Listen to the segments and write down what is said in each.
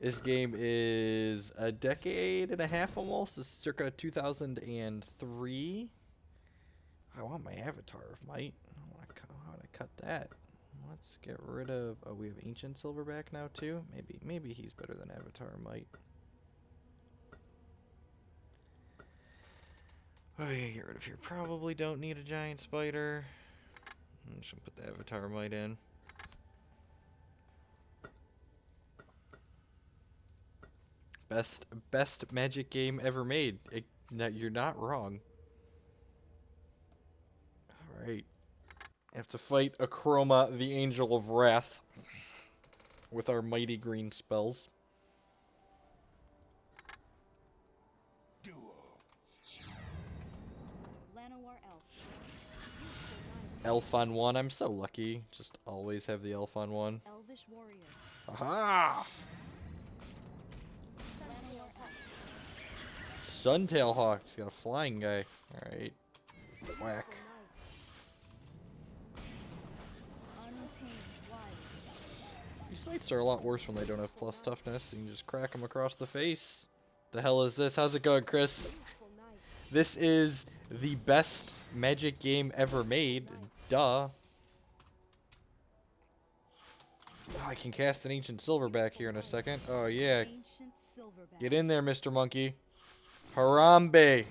This game is a decade and a half almost. It's circa 2003. I want my avatar of might. How would I cut that? Let's get rid of. Oh, we have ancient silverback now too. Maybe he's better than avatar of might. Okay, get rid of here. Probably don't need a giant spider. I'm just gonna put the avatar of might in. Best magic game ever made. You're not wrong. All right. I have to fight Akroma, the Angel of Wrath, with our mighty green spells. Elf on one. I'm so lucky. Just always have the elf on one. Elvish warrior. Aha! Suntail Hawk. He's got a flying guy. Alright. Whack. These knights are a lot worse when they don't have plus toughness. You can just crack them across the face. The hell is this? How's it going, Chris? This is the best magic game ever made. Duh. Oh, I can cast an ancient silverback here in a second. Oh, yeah. Get in there, Mr. Monkey. Harambe.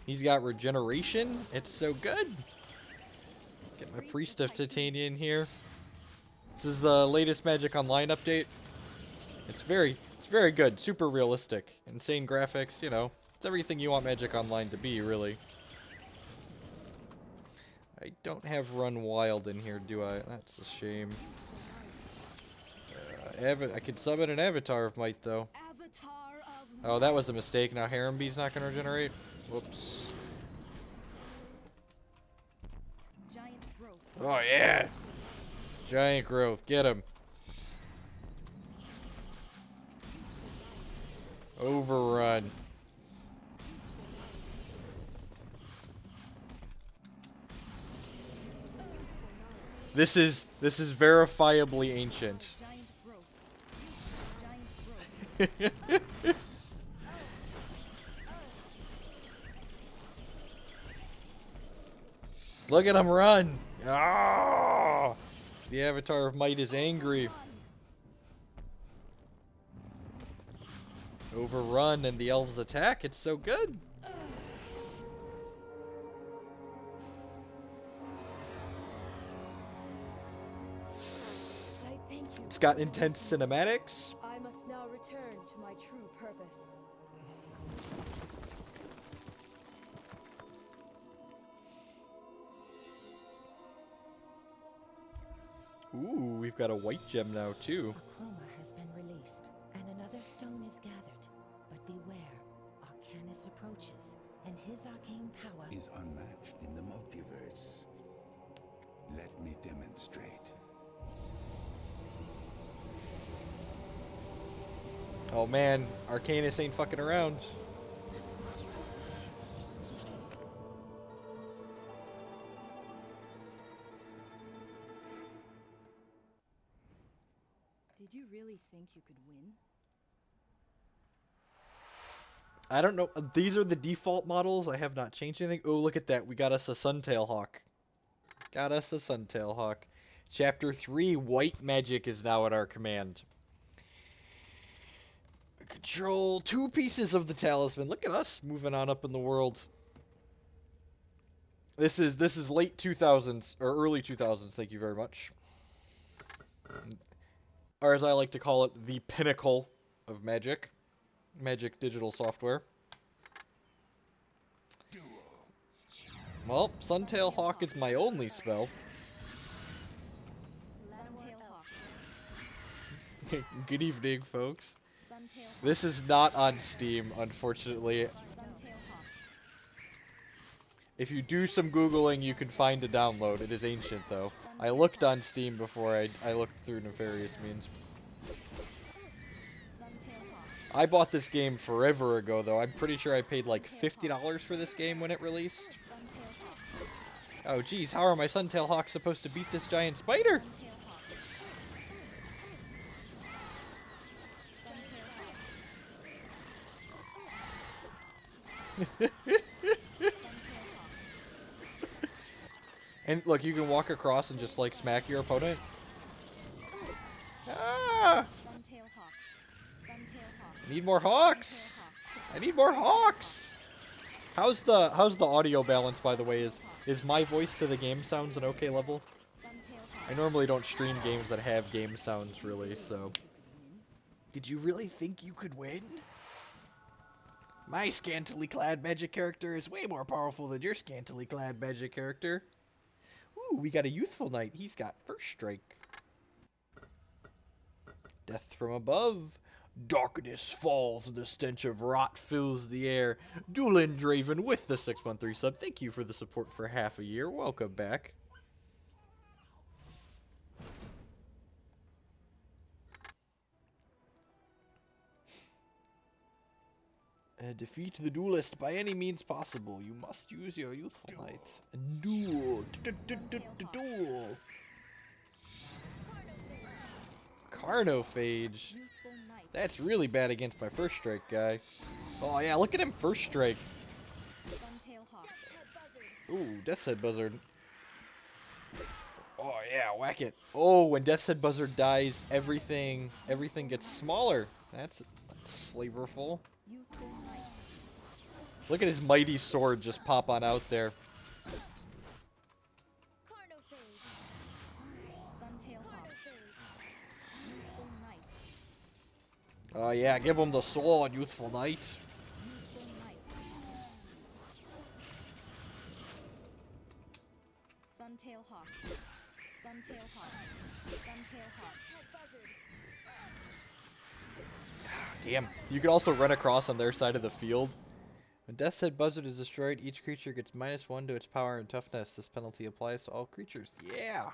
He's got regeneration. It's so good. Get my Priest of Titania in here. This is the latest Magic Online update. It's very good. Super realistic. Insane graphics, you know. It's everything you want Magic Online to be, really. I don't have Run Wild in here, do I? That's a shame. I could summon an Avatar of Might, though. Oh, that was a mistake. Now Harambee's not going to regenerate. Whoops. Oh, yeah! Giant growth. Get him. Overrun. This is verifiably ancient. Look at him run! Ah! The Avatar of Might is angry. Overrun and the elves attack. It's so good. It's got intense cinematics. I must now return to my true purpose. Ooh, we've got a white gem now too. Akroma has been released, and another stone is gathered. But beware, Arcanis approaches, and his arcane power is unmatched in the multiverse. Let me demonstrate. Oh man, Arcanis ain't fucking around. Did you really think you could win? I don't know. These are the default models. I have not changed anything. Oh, look at that. We got us a Suntail Hawk. Got us a Suntail Hawk. Chapter 3, White Magic is now at our command. Control 2 pieces of the talisman. Look at us moving on up in the world. This is late 2000s or early 2000s. Thank you very much. Or as I like to call it, the pinnacle of Magic. Magic digital software. Well, Suntail Hawk is my only spell. Good evening, folks. This is not on Steam, unfortunately. If you do some Googling, you can find a download. It is ancient, though. I looked on Steam before I looked through nefarious means. I bought this game forever ago, though. I'm pretty sure I paid like $50 for this game when it released. Oh, geez, how are my Suntail Hawks supposed to beat this giant spider? Suntail Hawk. Suntail Hawk. Suntail Hawk. And look, you can walk across and just like smack your opponent. Ah! Suntail Hawk. Suntail Hawk. Need more hawks. I need more hawks. How's the audio balance, by the way? Is my voice to the game sounds an okay level? Suntail I Hawk. normally don't stream games that have game sounds really, so. Did you really think you could win? My scantily clad magic character is way more powerful than your scantily clad magic character. Ooh, we got a youthful knight. He's got first strike. Death from above. Darkness falls and the stench of rot fills the air. Dueling Draven with the 613 sub. Thank you for the support for half a year. Welcome back. Defeat the duelist by any means possible. You must use your youthful knight. Duel. Duel. Carnophage. Youthful Knight. That's really bad against my first strike guy. Oh yeah, look at him first strike. Suntail Hawk. Ooh, Death's Head Buzzard. Oh yeah, whack it. Oh, when Death's Head Buzzard dies, everything gets smaller. That's flavorful. Youthful Knight. Look at his mighty sword just pop on out there. Suntail Hawk. Youthful Knight. Oh yeah, give him the sword, youthful knight. Youthful Knight. Suntail Hawk. Suntail Hawk. Suntail Hawk. Damn. You can also run across on their side of the field. When Death's Head Buzzard is destroyed, each creature gets -1 to its power and toughness. This penalty applies to all creatures. Yeah!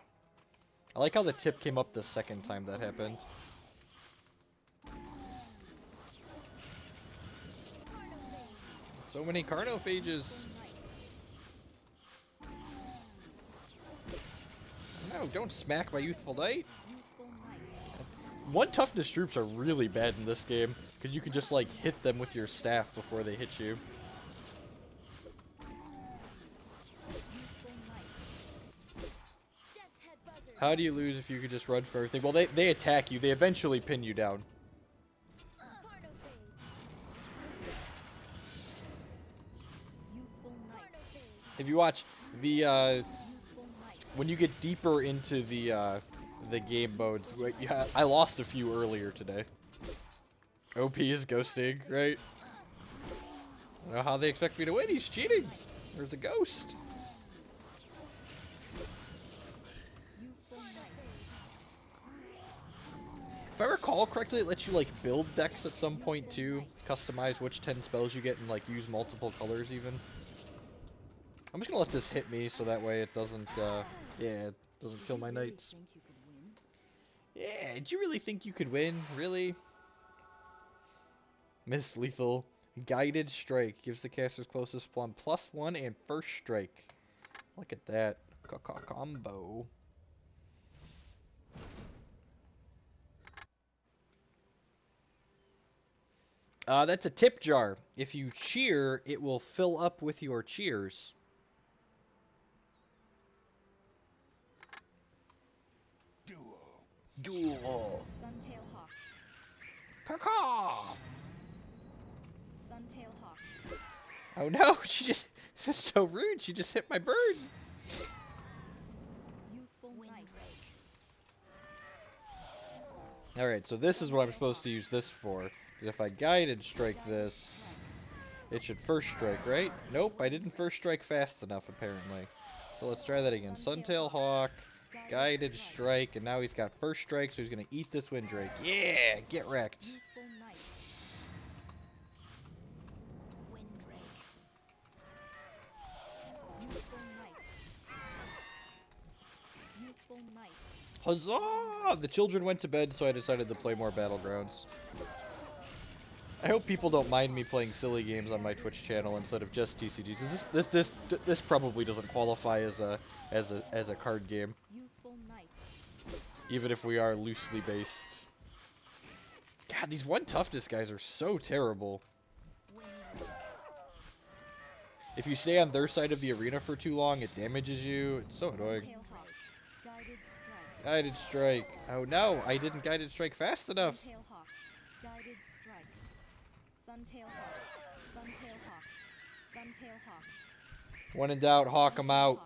I like how the tip came up the second time that happened. So many Carnophages. No, don't smack my youthful knight. Youthful Knight. One toughness troops are really bad in this game because you can just like hit them with your staff before they hit you. Youthful Knight. How do you lose if you could just run for everything? Well, they attack you. They eventually pin you down. Youthful Knight. If you watch the Youthful Knight. when you get deeper into the game modes, yeah, I lost a few earlier today. OP is ghosting, right? I don't know how they expect me to win. He's cheating. There's a ghost. Youthful Knight. If I recall correctly, it lets you like build decks at some point too, customize which 10 spells you get and like use multiple colors even. I'm just gonna let this hit me so that way it doesn't, yeah, it doesn't kill my knights. Think you could win? Yeah, did you really think you could win? Really? Miss Lethal. Guided Strike gives the caster's closest plum +1 and first strike. Look at that. Combo. That's a tip jar. If you cheer, it will fill up with your cheers. Duel. Suntail Hawk. Caw. Suntail Hawk. Oh no, she just, that's so rude. She just hit my bird. Youthful Knight. Alright, so this is what I'm supposed to use this for. 'Cause if I guided strike this, it should first strike, right? Nope, I didn't first strike fast enough, apparently. So let's try that again. Suntail Hawk, guided strike, and now he's got first strike, so he's going to eat this Windrake. Yeah, get wrecked. Youthful Knight. Youthful Knight. Youthful Knight. Huzzah! The children went to bed, so I decided to play more Battlegrounds. I hope people don't mind me playing silly games on my Twitch channel instead of just TCGs. This probably doesn't qualify as a card game, Youthful knight. even if we are loosely based. God, these one toughness guys are so terrible. If you stay on their side of the arena for too long, it damages you. It's so annoying. Tailhawk. Guided strike. Guided strike. Oh no, I didn't guided strike fast enough. Tailhawk. Guided strike. Sun tailhawk. Sun tailhawk. Sun tailhawk. When in doubt, hawk them out.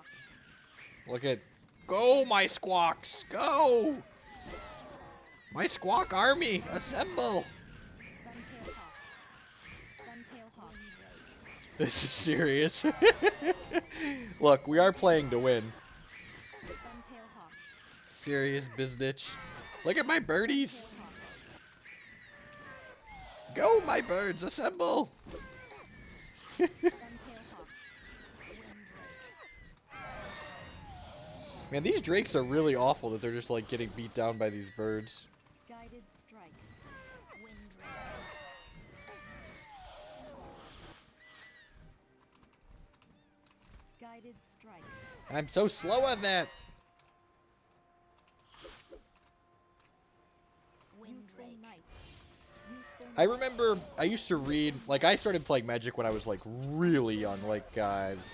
Look at, go my squawks, go! My squawk army, assemble! Sun tailhawk. Sun tailhawk. This is serious. Look, we are playing to win. Sun tailhawk. Serious business. Look at my birdies. Go, my birds, assemble! Sun tailhawk. Man, these drakes are really awful that they're just like getting beat down by these birds. Guided strike. Guided strike. I'm so slow on that. Youthful knight. Youthful I remember I used to read, like I started playing Magic when I was like really young, like 10.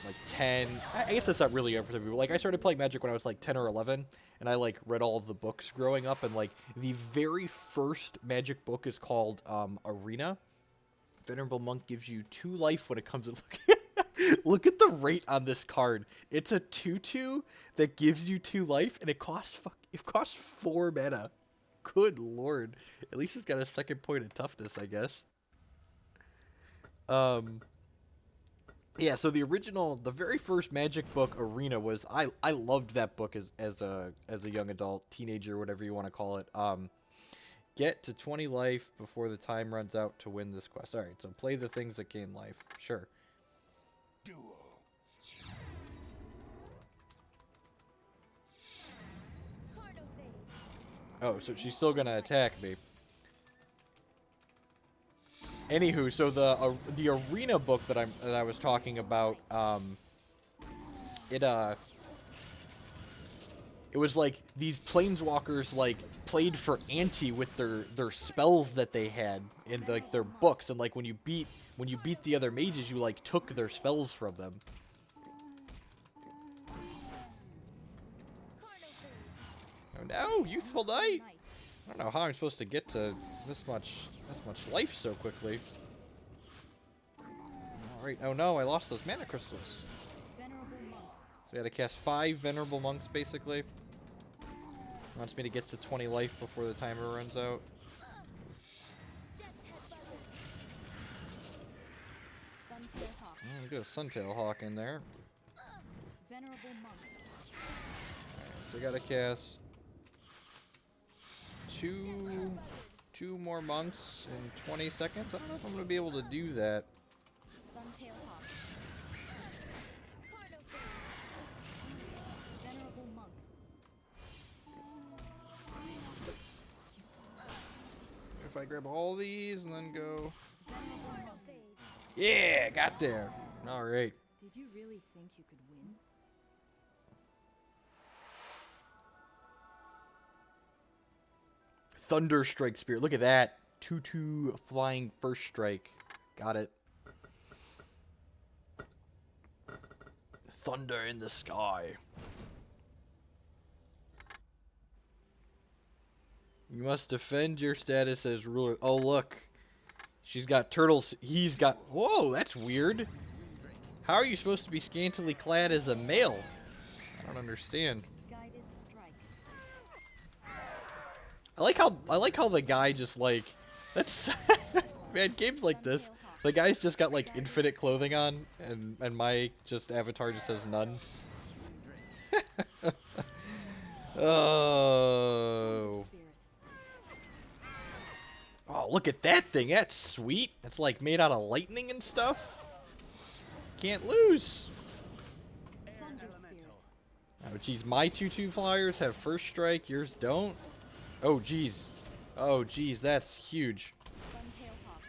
I guess that's not really young for some people. Like I started playing Magic when I was like 10 or 11, and I like read all of the books growing up, and like the very first Magic book is called Arena. Venerable Monk gives you 2 life when it comes to look at the rate on this card. It's a 2/2 that gives you 2 life, and it costs 4 mana. Good lord. At least it's got a second point of toughness, I guess. Yeah, so the very first Magic book, Arena, was I loved that book as a young adult, teenager, whatever you want to call it. Get to 20 life before the time runs out to win this quest. Alright, so play the things that gain life. Sure. Duel. Oh, so she's still gonna attack me. Anywho, so the arena book that I was talking about, it was like these planeswalkers like played for ante with their spells that they had in like their books, and like when you beat the other mages, you like took their spells from them. Oh no, youthful knight! I don't know how I'm supposed to get to this much life so quickly. Alright, oh no, I lost those mana crystals. Venerable monk. So we had to cast 5 Venerable Monks, basically. Wants me to get to 20 life before the timer runs out. Sun tailhawk. Get a Suntail Hawk in there. Venerable monk. Alright, so I gotta cast two more monks in 20 seconds. I don't know if I'm gonna be able to do that. Sun tailhawk. Venerable monk. If I grab all these and then go... Venerable monk. Yeah, got there. Alright. Did you really think you could win? Thunder Strike Spirit. Look at that. 2/2 flying first strike. Got it. Thunder in the sky. You must defend your status as ruler. Oh, look. She's got turtles. He's got... Whoa, that's weird. How are you supposed to be scantily clad as a male? I don't understand. Guided strike. I like how the guy just like... That's... Man, games like this, the guy's just got like infinite clothing on, and my just avatar just says none. Oh. Oh, look at that thing. That's sweet. It's like made out of lightning and stuff. Can't lose. Thunder spirit. Oh, geez. My 2/2 flyers have first strike. Yours don't. Oh, geez. Oh, geez. That's huge. Sun tailhawk.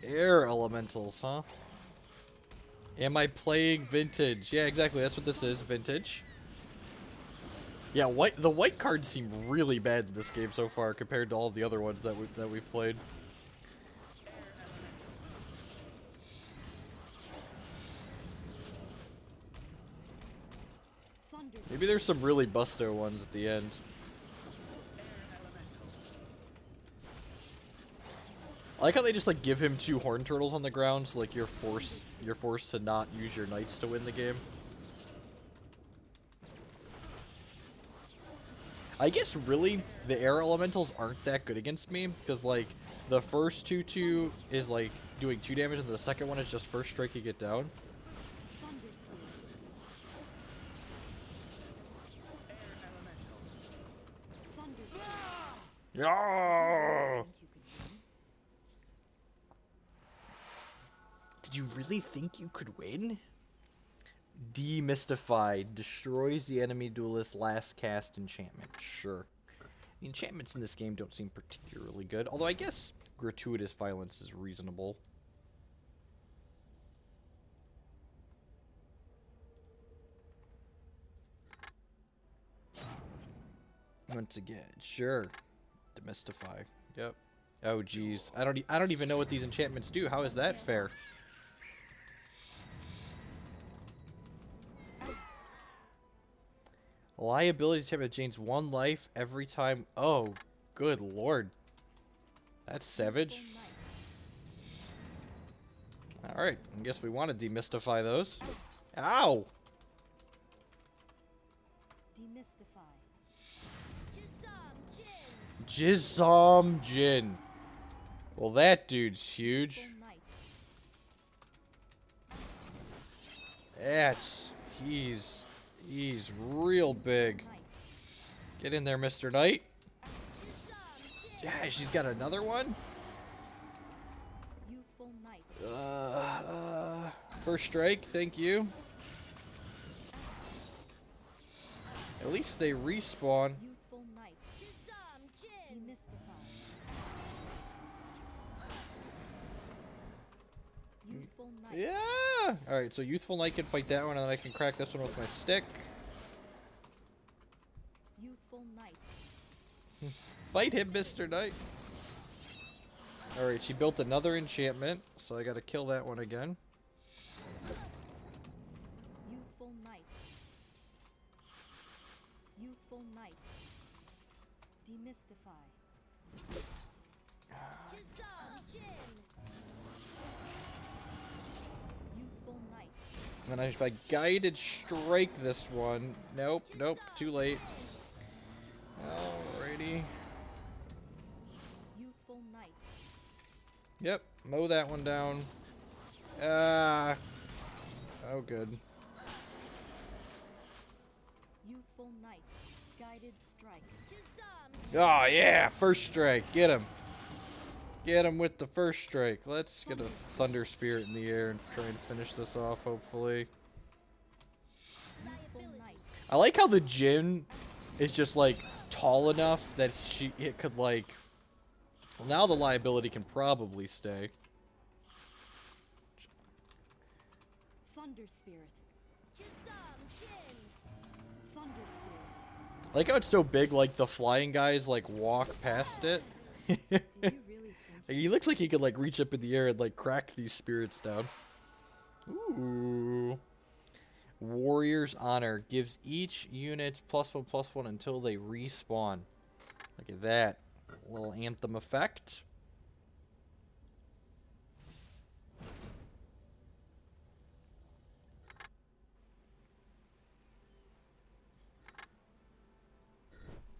Air elementals, huh? Am I playing vintage? Yeah, exactly. That's what this is, vintage. Yeah, the white cards seem really bad in this game so far compared to all the other ones that we've played. Thunder Maybe there's some really busto ones at the end. I like how they just like give him 2 horn turtles on the ground, so like you're forced to not use your knights to win the game. I guess really the air elementals aren't that good against me because like the first 2/2 is like doing 2 damage and the second one is just first striking it down. Thunder Sphere. Thunder Sphere. Yeah! Think you could win? Did you really think you could win? Demystify. Destroys the enemy duelist's last cast enchantment. Sure. The enchantments in this game don't seem particularly good, although I guess gratuitous violence is reasonable. Once again, sure. Demystify. Yep. Oh geez. I don't even know what these enchantments do. How is that fair? Liability enchantment gains 1 life every time. Oh, good lord. That's savage. Alright, I guess we want to demystify those. Ow! Demystify. Jizam Jin. Well, that dude's huge. Full Knight. He's real big. Knight. Get in there, Mr. Knight. Yeah, she's got another one. Youthful Knight. First strike, thank you. At least they respawn. Youthful Knight. Demystify. Youthful Knight. Yeah! Alright, so Youthful Knight can fight that one, and then I can crack this one with my stick. Youthful Knight. Fight him, Mr. Knight. Alright, she built another enchantment, so I gotta kill that one again. Youthful Knight. Youthful Knight. Demystify. Youthful Knight. And then if I guided strike this one. Nope, too late. Alrighty. Youthful Knight. Yep, mow that one down. Ah. Oh, good. Youthful Knight. Guided strike. Oh, yeah, first strike. Get him. Get him with the first strike. Let's get a Thunder Spirit in the air and try and finish this off, hopefully. Youthful Knight. I like how the Jin is just, like, tall enough that it could, like... Well, now the liability can probably stay. Thunder Spirit. Thunder Spirit. I like how it's so big, like, the flying guys, like, walk past it. Do you really think He looks like he could, like, reach up in the air and, like, crack these spirits down. Ooh. Warrior's Honor gives each unit +1/+1 until they respawn. Look at that. Little anthem effect.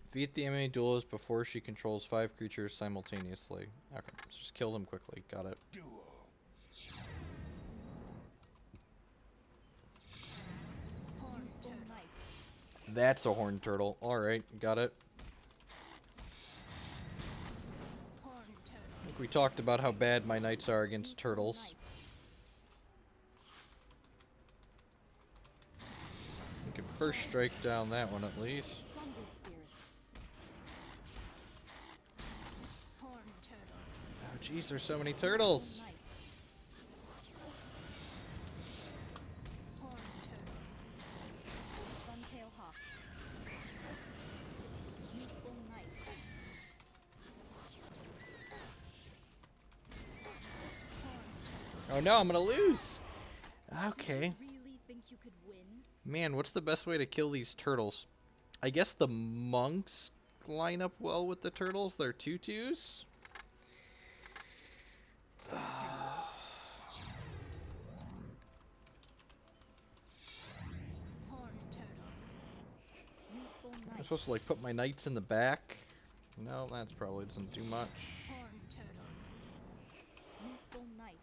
Defeat the enemy duelist before she controls 5 creatures simultaneously. Okay, so just kill them quickly. Got it. Youthful Knight. That's a horned turtle. Alright, got it. I think we talked about how bad my knights are against turtles. We can first strike down that one at least. Thunder Spirit. Oh jeez, there's so many turtles. Knight. Oh no, I'm gonna lose. Okay. Really think you could win? Man, what's the best way to kill these turtles? I guess the monks line up well with the turtles. They're tutus. Horn turtle. Youthful I'm knight. supposed to like put my knights in the back. No, that's probably doesn't do much. Horn turtle. Youthful knight.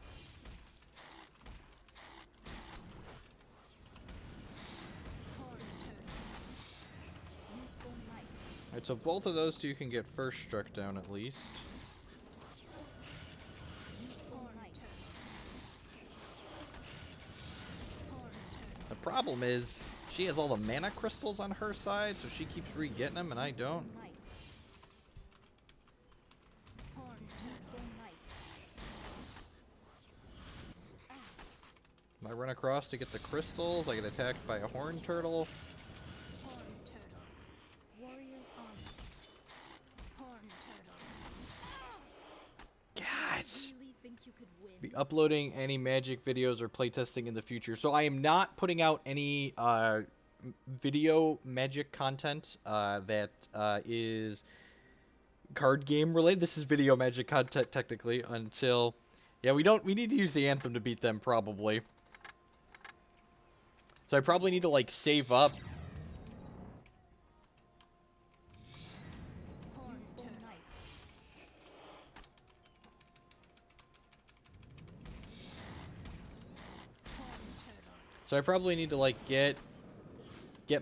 Horn turtle. Youthful knight. Alright, so both of those two can get first struck down at least. Youthful knight. Horn turtle. The problem is she has all the mana crystals on her side, so she keeps re-getting them and I don't. Knight. Horn youthful knight. I run across to get the crystals, I get attacked by a horn turtle. Horn turtle. Warrior's honor. Horn turtle. Gosh! Really think you could win? Be uploading any magic videos or playtesting in the future. So I am not putting out any video magic content that is card game related. This is video magic content technically until we need to use the anthem to beat them probably. So I probably need to like save up. Horn turtle. Knight. Horn turtle. So I probably need to like get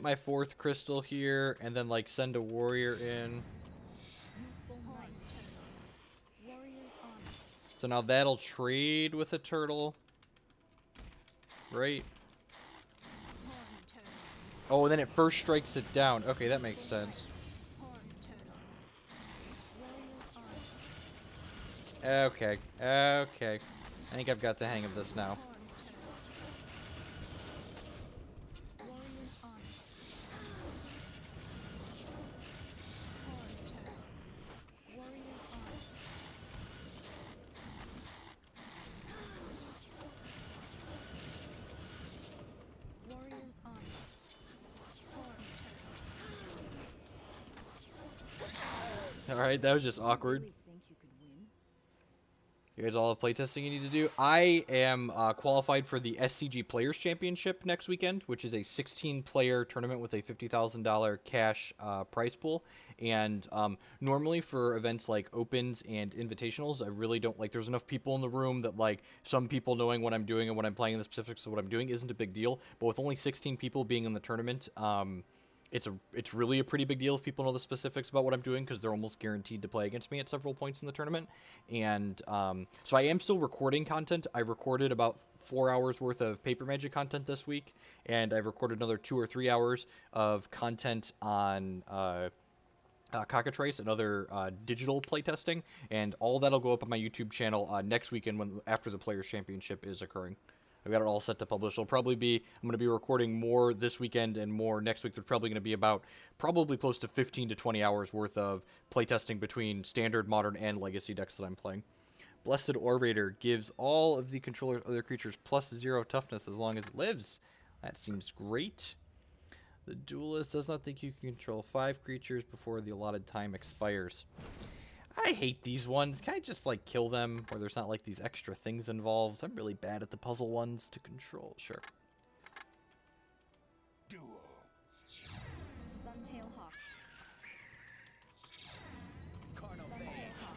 my 4th crystal here and then like send a warrior in. Youthful knight. Turtle. Warrior's honor. So now that'll trade with a turtle. Right? Horn turtle. Oh, and then it first strikes it down. Okay, that makes sense. Horn turtle. Warrior's honor. Okay. Okay. I think I've got the hang of this now. Horn turtle. Warrior's honor. Horn turtle. Warrior's honor. Warrior's honor. Horn turtle. Alright, that was just awkward. Really think you could win? You guys all have playtesting you need to do. I am qualified for the SCG Players Championship next weekend, which is a 16-player tournament with a $50,000 cash prize pool. And normally for events like Opens and Invitationals, I really don't like. There's enough people in the room that like some people knowing what I'm doing and what I'm playing, the specifics of what I'm doing isn't a big deal. But with only 16 people being in the tournament, it's really a pretty big deal if people know the specifics about what I'm doing because they're almost guaranteed to play against me at several points in the tournament. And so I am still recording content. I recorded about 4 hours worth of Paper Magic content this week, and I've recorded another 2 or 3 hours of content on Cockatrice and other digital playtesting, and all that'll go up on my YouTube channel next weekend after the Players Championship is occurring. I've got it all set to publish. It'll probably be, I'm going to be recording more this weekend and more next week. There's probably going to be probably close to 15 to 20 hours worth of playtesting between standard, modern, and legacy decks that I'm playing. Blessed Orator gives all of the controller's other creatures +0 toughness as long as it lives. That seems great. The Duelist does not think you can control 5 creatures before the allotted time expires. I hate these ones. Can I just, like, kill them where there's not, like, these extra things involved? I'm really bad at the puzzle ones to control. Sure. Duel. Suntail Hawk. Carnal Suntail Hawk.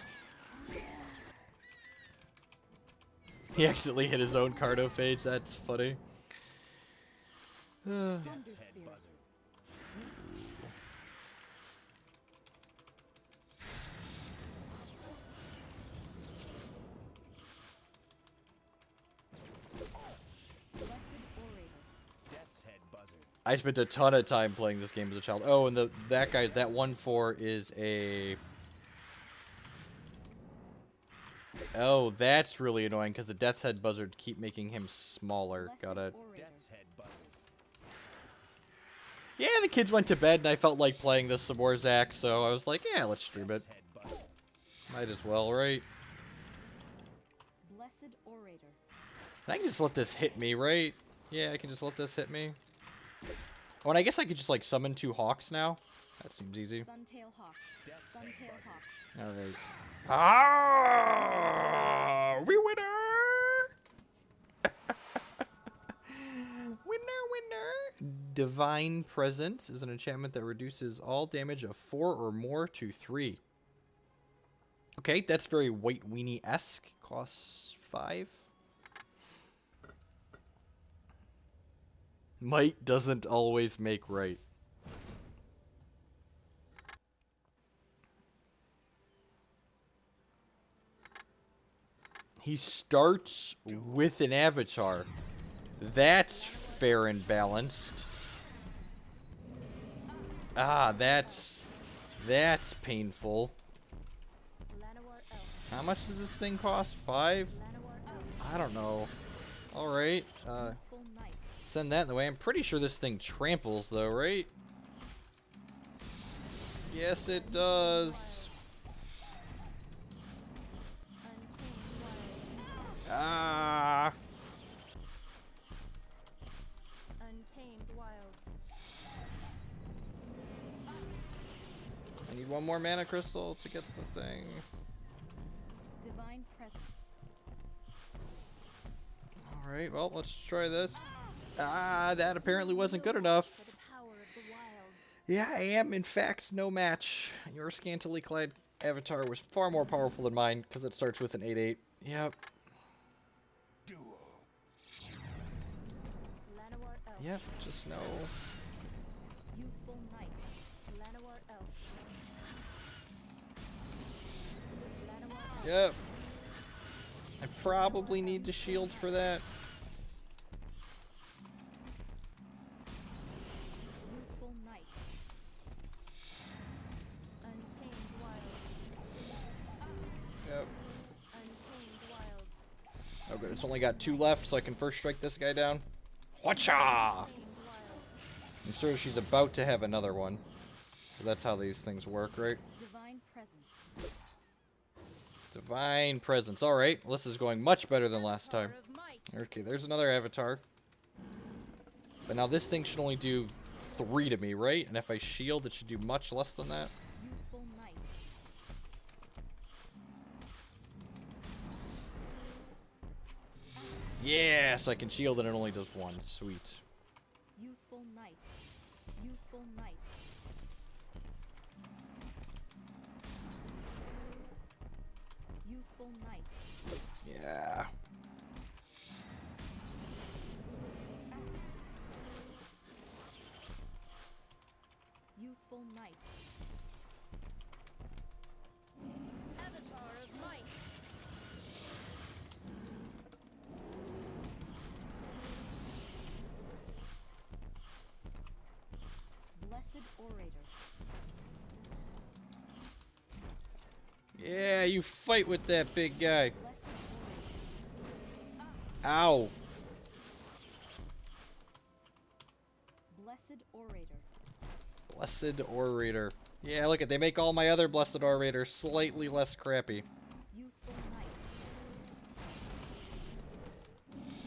He accidentally hit his own Cardophage. That's funny. Thunder Head Spirit. buzzard. Blessed Orator. Death's head buzzard. I spent a ton of time playing this game as a child. Oh, and that 1/4 is a... Oh, that's really annoying because the Death's Head Buzzard keep making him smaller. Blessed Got it. Orator. Death's head buzzard. Yeah, the kids went to bed and I felt like playing this some more, Zach, so I was like, yeah, let's stream it. Head buzzard. Might as well, right? Blessed Orator. And I can just let this hit me, right? Yeah, I can just let this hit me. Oh, and I guess I could just, like, summon 2 hawks now. That seems easy. Suntail Hawk. Suntail Hawk. Alright. Ah! We winner! Winner! Divine Presence is an enchantment that reduces all damage of 4 or more to 3. Okay, that's very White Weenie-esque. Costs 5. Might doesn't always make right. He starts with an avatar. That's fair and balanced. Ah, that's painful. Llanowar Elf. How much does this thing cost? 5? Llanowar Elf. I don't know. Alright, Full Knight. send that in the way. I'm pretty sure this thing tramples though, right? Yes, it does. Untamed Wild. Ah. Untamed Wilds. I need one more mana crystal to get the thing. Divine Presence. Alright, well, let's try this. Ah, that apparently wasn't good enough. For the power of the wilds. Yeah, I am, in fact, no match. Your scantily clad avatar was far more powerful than mine, because it starts with an 8/8. Yep. Llanowar Elf. Yep, just no. Youthful Knight. Llanowar Elf. Llanowar Elf. Yep. I probably need to shield for that. Youthful Knight. Untamed Wild. Yep. Untamed Wilds. Oh, good. It's only got 2 left, so I can first strike this guy down. Whatcha! Untamed Wilds. I'm sure she's about to have another one. That's how these things work, right? Divine Presence. Divine Presence. Alright, well, this is going much better than last time. Power of Might. Okay, there's another avatar. But now this thing should only do 3 to me, right? And if I shield, it should do much less than that. Youthful Knight. Yes, I can shield and it only does 1. Sweet. Youthful Knight. Youthful Knight. Youthful Knight. Yeah. Youthful Knight. Avatar of Might. Blessed Orator. Yeah, you fight with that big guy. Blessed Orator. Ow. Blessed Orator. Blessed Orator. Yeah, look at, they make all my other Blessed Orators slightly less crappy. Youthful Knight.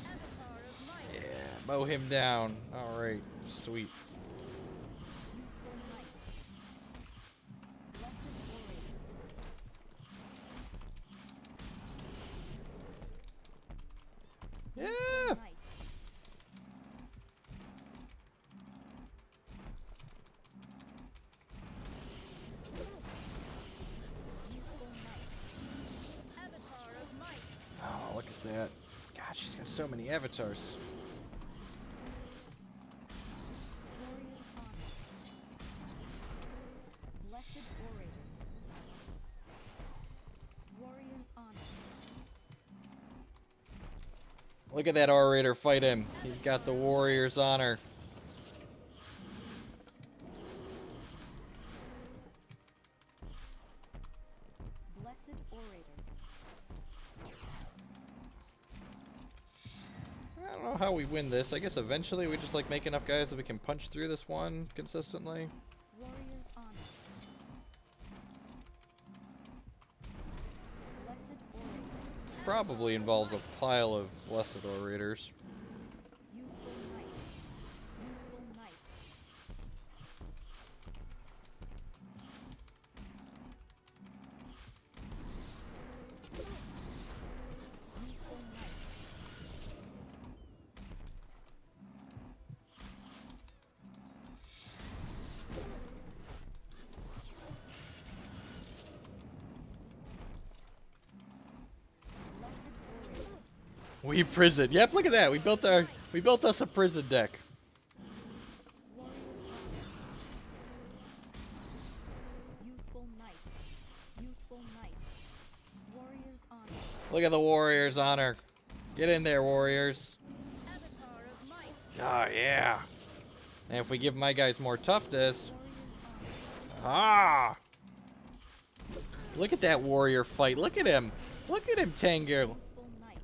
Avatar of Might. Yeah, mow him down. Alright, sweet. Youthful Knight. Blessed Orator. Yeah! Knight. Youthful Knight. Avatar of Might. Oh, look at that. God, she's got so many avatars. Warrior's Honor. Blessed Orator. Warrior's Honor. Look at that Orator fight him. He's got the Warrior's Honor. Blessed Orator. I don't know how we win this. I guess eventually we just like make enough guys that we can punch through this one consistently. Warrior's Honor. Blessed Orator. probably involves a pile of Blessed Orators. Youthful knight. Youthful knight. Youthful knight. Blessed orator. We prison. Yep, look at that. We built us a prison deck. Warriors honor. Youthful knight. Youthful knight. Warriors honor. Look at the Warriors honor. Get in there, Warriors. Avatar of might. Oh yeah. And if we give my guys more toughness, Warriors honor. ah! Look at that warrior fight. Look at him. Look at him, Tango. Youthful knight.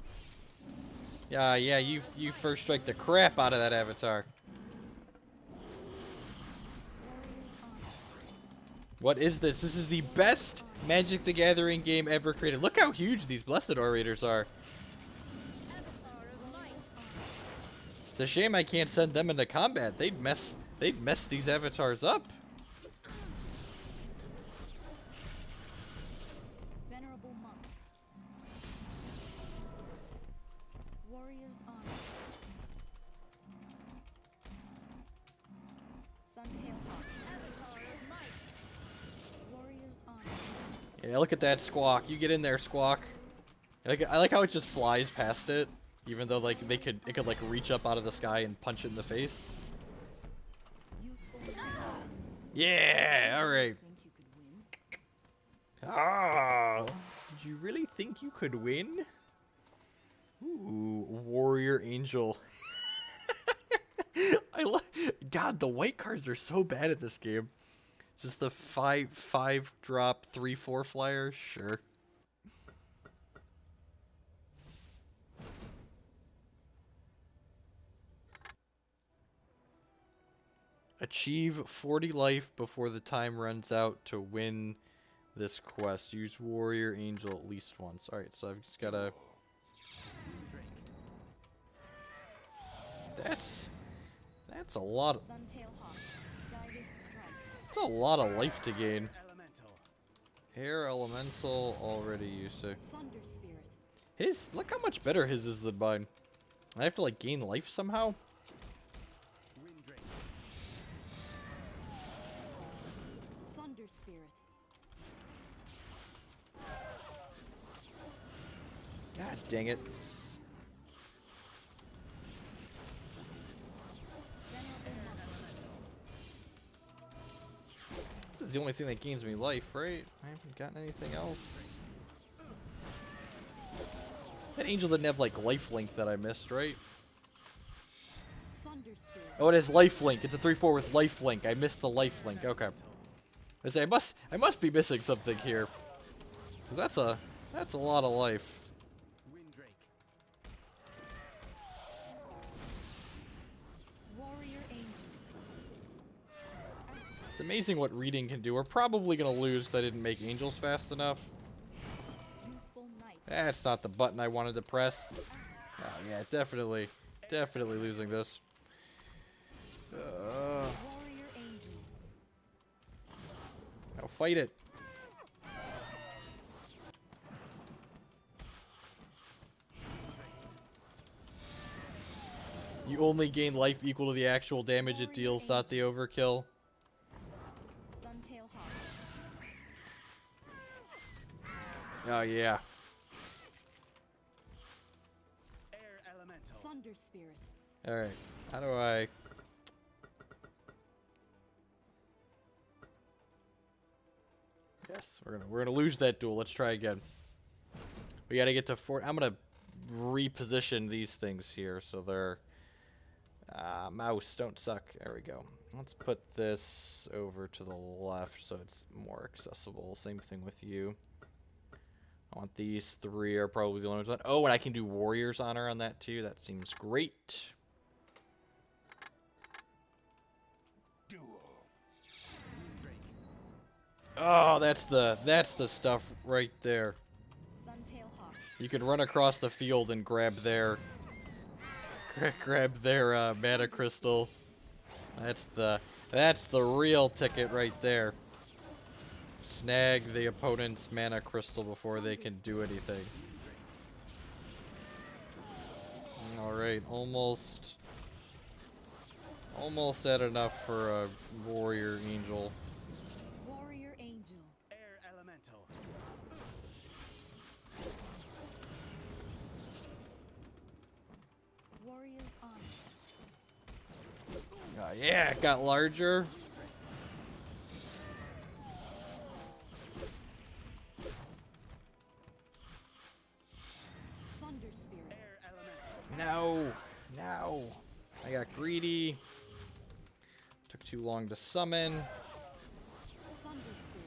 Yeah, you first strike the crap out of that avatar. Warriors honor. What is this? This is the best Magic the Gathering game ever created. Look how huge these Blessed Orators are. Avatar of might. It's a shame I can't send them into combat. They'd mess these avatars up. Venerable monk. Warriors honor. Suntail hawk. Avatar of might. Warriors honor. Yeah, look at that Squawk. You get in there, Squawk. I like how it just flies past it, even though like it could like reach up out of the sky and punch it in the face. Youthful knight. Yeah, all right. Think you could win? Ah, did you really think you could win? Ooh, Warrior Angel. God, the white cards are so bad at this game. Just the 5/5 drop 3/4 flyer, sure. Achieve 40 life before the time runs out to win this quest. Use Warrior Angel at least once. Alright, so I've just gotta... That's a lot of... Suntail hawk. Guided strike. That's a lot of life to gain. Air Elemental already used to. Look how much better his is than mine. I have to like gain life somehow? Thunder spirit. God dang it. Venerable monk. This is the only thing that gains me life, right? I haven't gotten anything else. That angel didn't have like lifelink that I missed, right? Thunder spirit. Oh, it has lifelink. It's a 3/4 with lifelink. I missed the lifelink. Okay. I say I must be missing something here. 'Cause that's a lot of life. Warrior angel. It's amazing what reading can do. We're probably gonna lose 'cause I didn't make angels fast enough. Youthful knight. That's not the button I wanted to press. Oh yeah, definitely losing this. Warrior angel. Now fight it. You only gain life equal to the actual damage it deals, not the overkill. Suntail hawk. Oh yeah. Thunder spirit. Alright. How do I... Yes, we're gonna lose that duel. Let's try again. We gotta get to 4. I'm gonna reposition these things here so they're mouse, don't suck. There we go. Let's put this over to the left so it's more accessible. Same thing with you. I want these 3 are probably the only ones. Oh, and I can do Warrior's Honor on that too. That seems great. Oh, that's the stuff right there. Suntail hawk. You can run across the field and grab their mana crystal. That's the real ticket right there. Snag the opponent's mana crystal before they can do anything. Alright, almost had enough for a warrior angel. Warrior angel. Air elemental. Warrior's honor. Yeah, it got larger. Thunder spirit. Air elemental. No. I got greedy. Took too long to summon. Thunder spirit.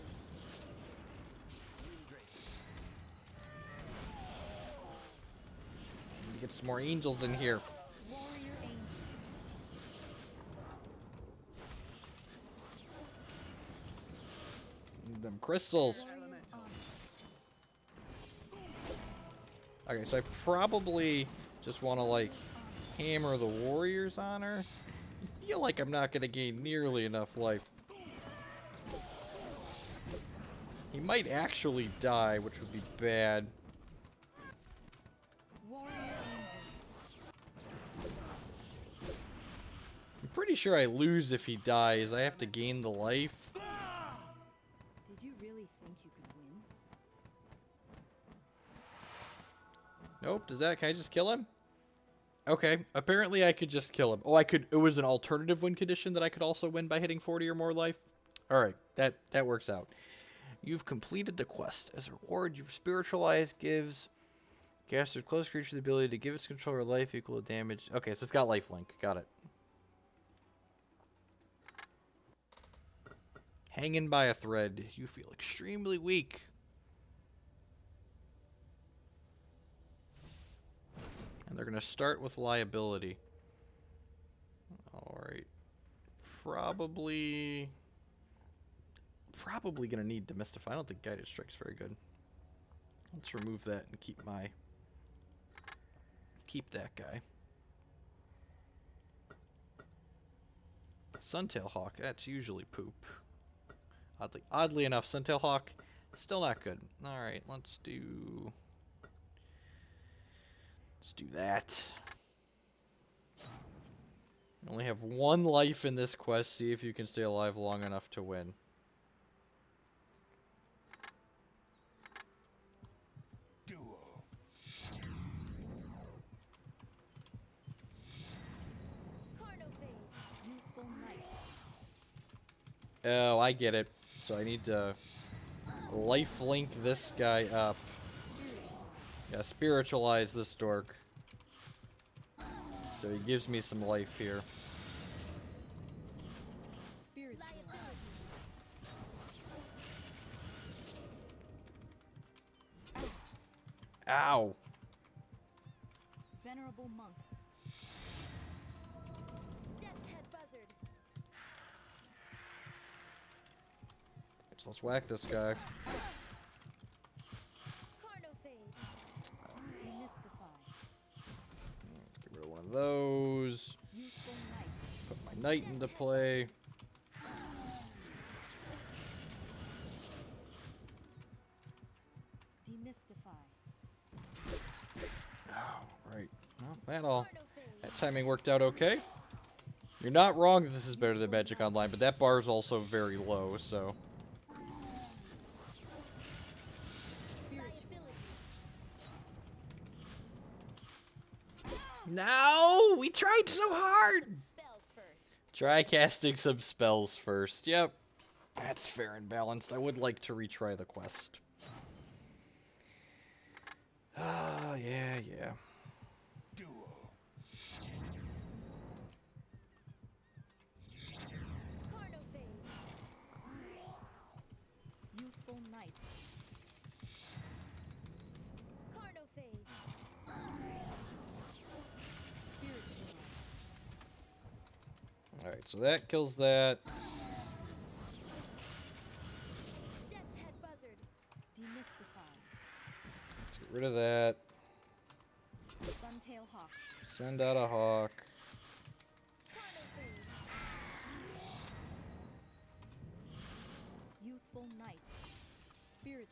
Need to get some more angels in here. Warrior angel. Need them crystals. Warrior's honor. Okay, so I probably just want to, like, hammer the warrior's honor. I feel like I'm not going to gain nearly enough life. He might actually die, which would be bad. Warrior angel. I'm pretty sure I lose if he dies. I have to gain the life. Did you really think you could win? Nope, can I just kill him? Okay, apparently I could just kill him. Oh, it was an alternative win condition that I could also win by hitting 40 or more life. Alright, that works out. You've completed the quest. As a reward, you've spiritualized gives caster close creature the ability to give its controller life equal to damage. Okay, so it's got lifelink. Got it. Hanging by a thread. You feel extremely weak. And they're going to start with liability. Alright. Probably going to need Demystify. I don't think Guided Strike's very good. Let's remove that and keep that guy. Suntail Hawk, that's usually poop. Oddly enough, Suntail Hawk, still not good. Alright, let's do that. You only have one life in this quest. See if you can stay alive long enough to win. Duel. Youthful knight. Oh, I get it. So I need to lifelink this guy up. Yeah, spiritualize this dork. So he gives me some life here. Spirit Ow! Venerable monk. So let's whack this guy. Demystify. Get rid of one of those. Youthful knight. Put my knight into play. Demystify. Oh, right. Well, that timing worked out okay. You're not wrong that this is better than Magic Online, but that bar is also very low, so. No! We tried so hard! Try casting some spells first. Yep. That's fair and balanced. I would like to retry the quest. Ah, yeah. Duel. Youthful knight. Alright, so that kills that. Demystify. Let's get rid of that. Suntail Hawk. Send out a hawk. Youthful Knight. Spiritualize.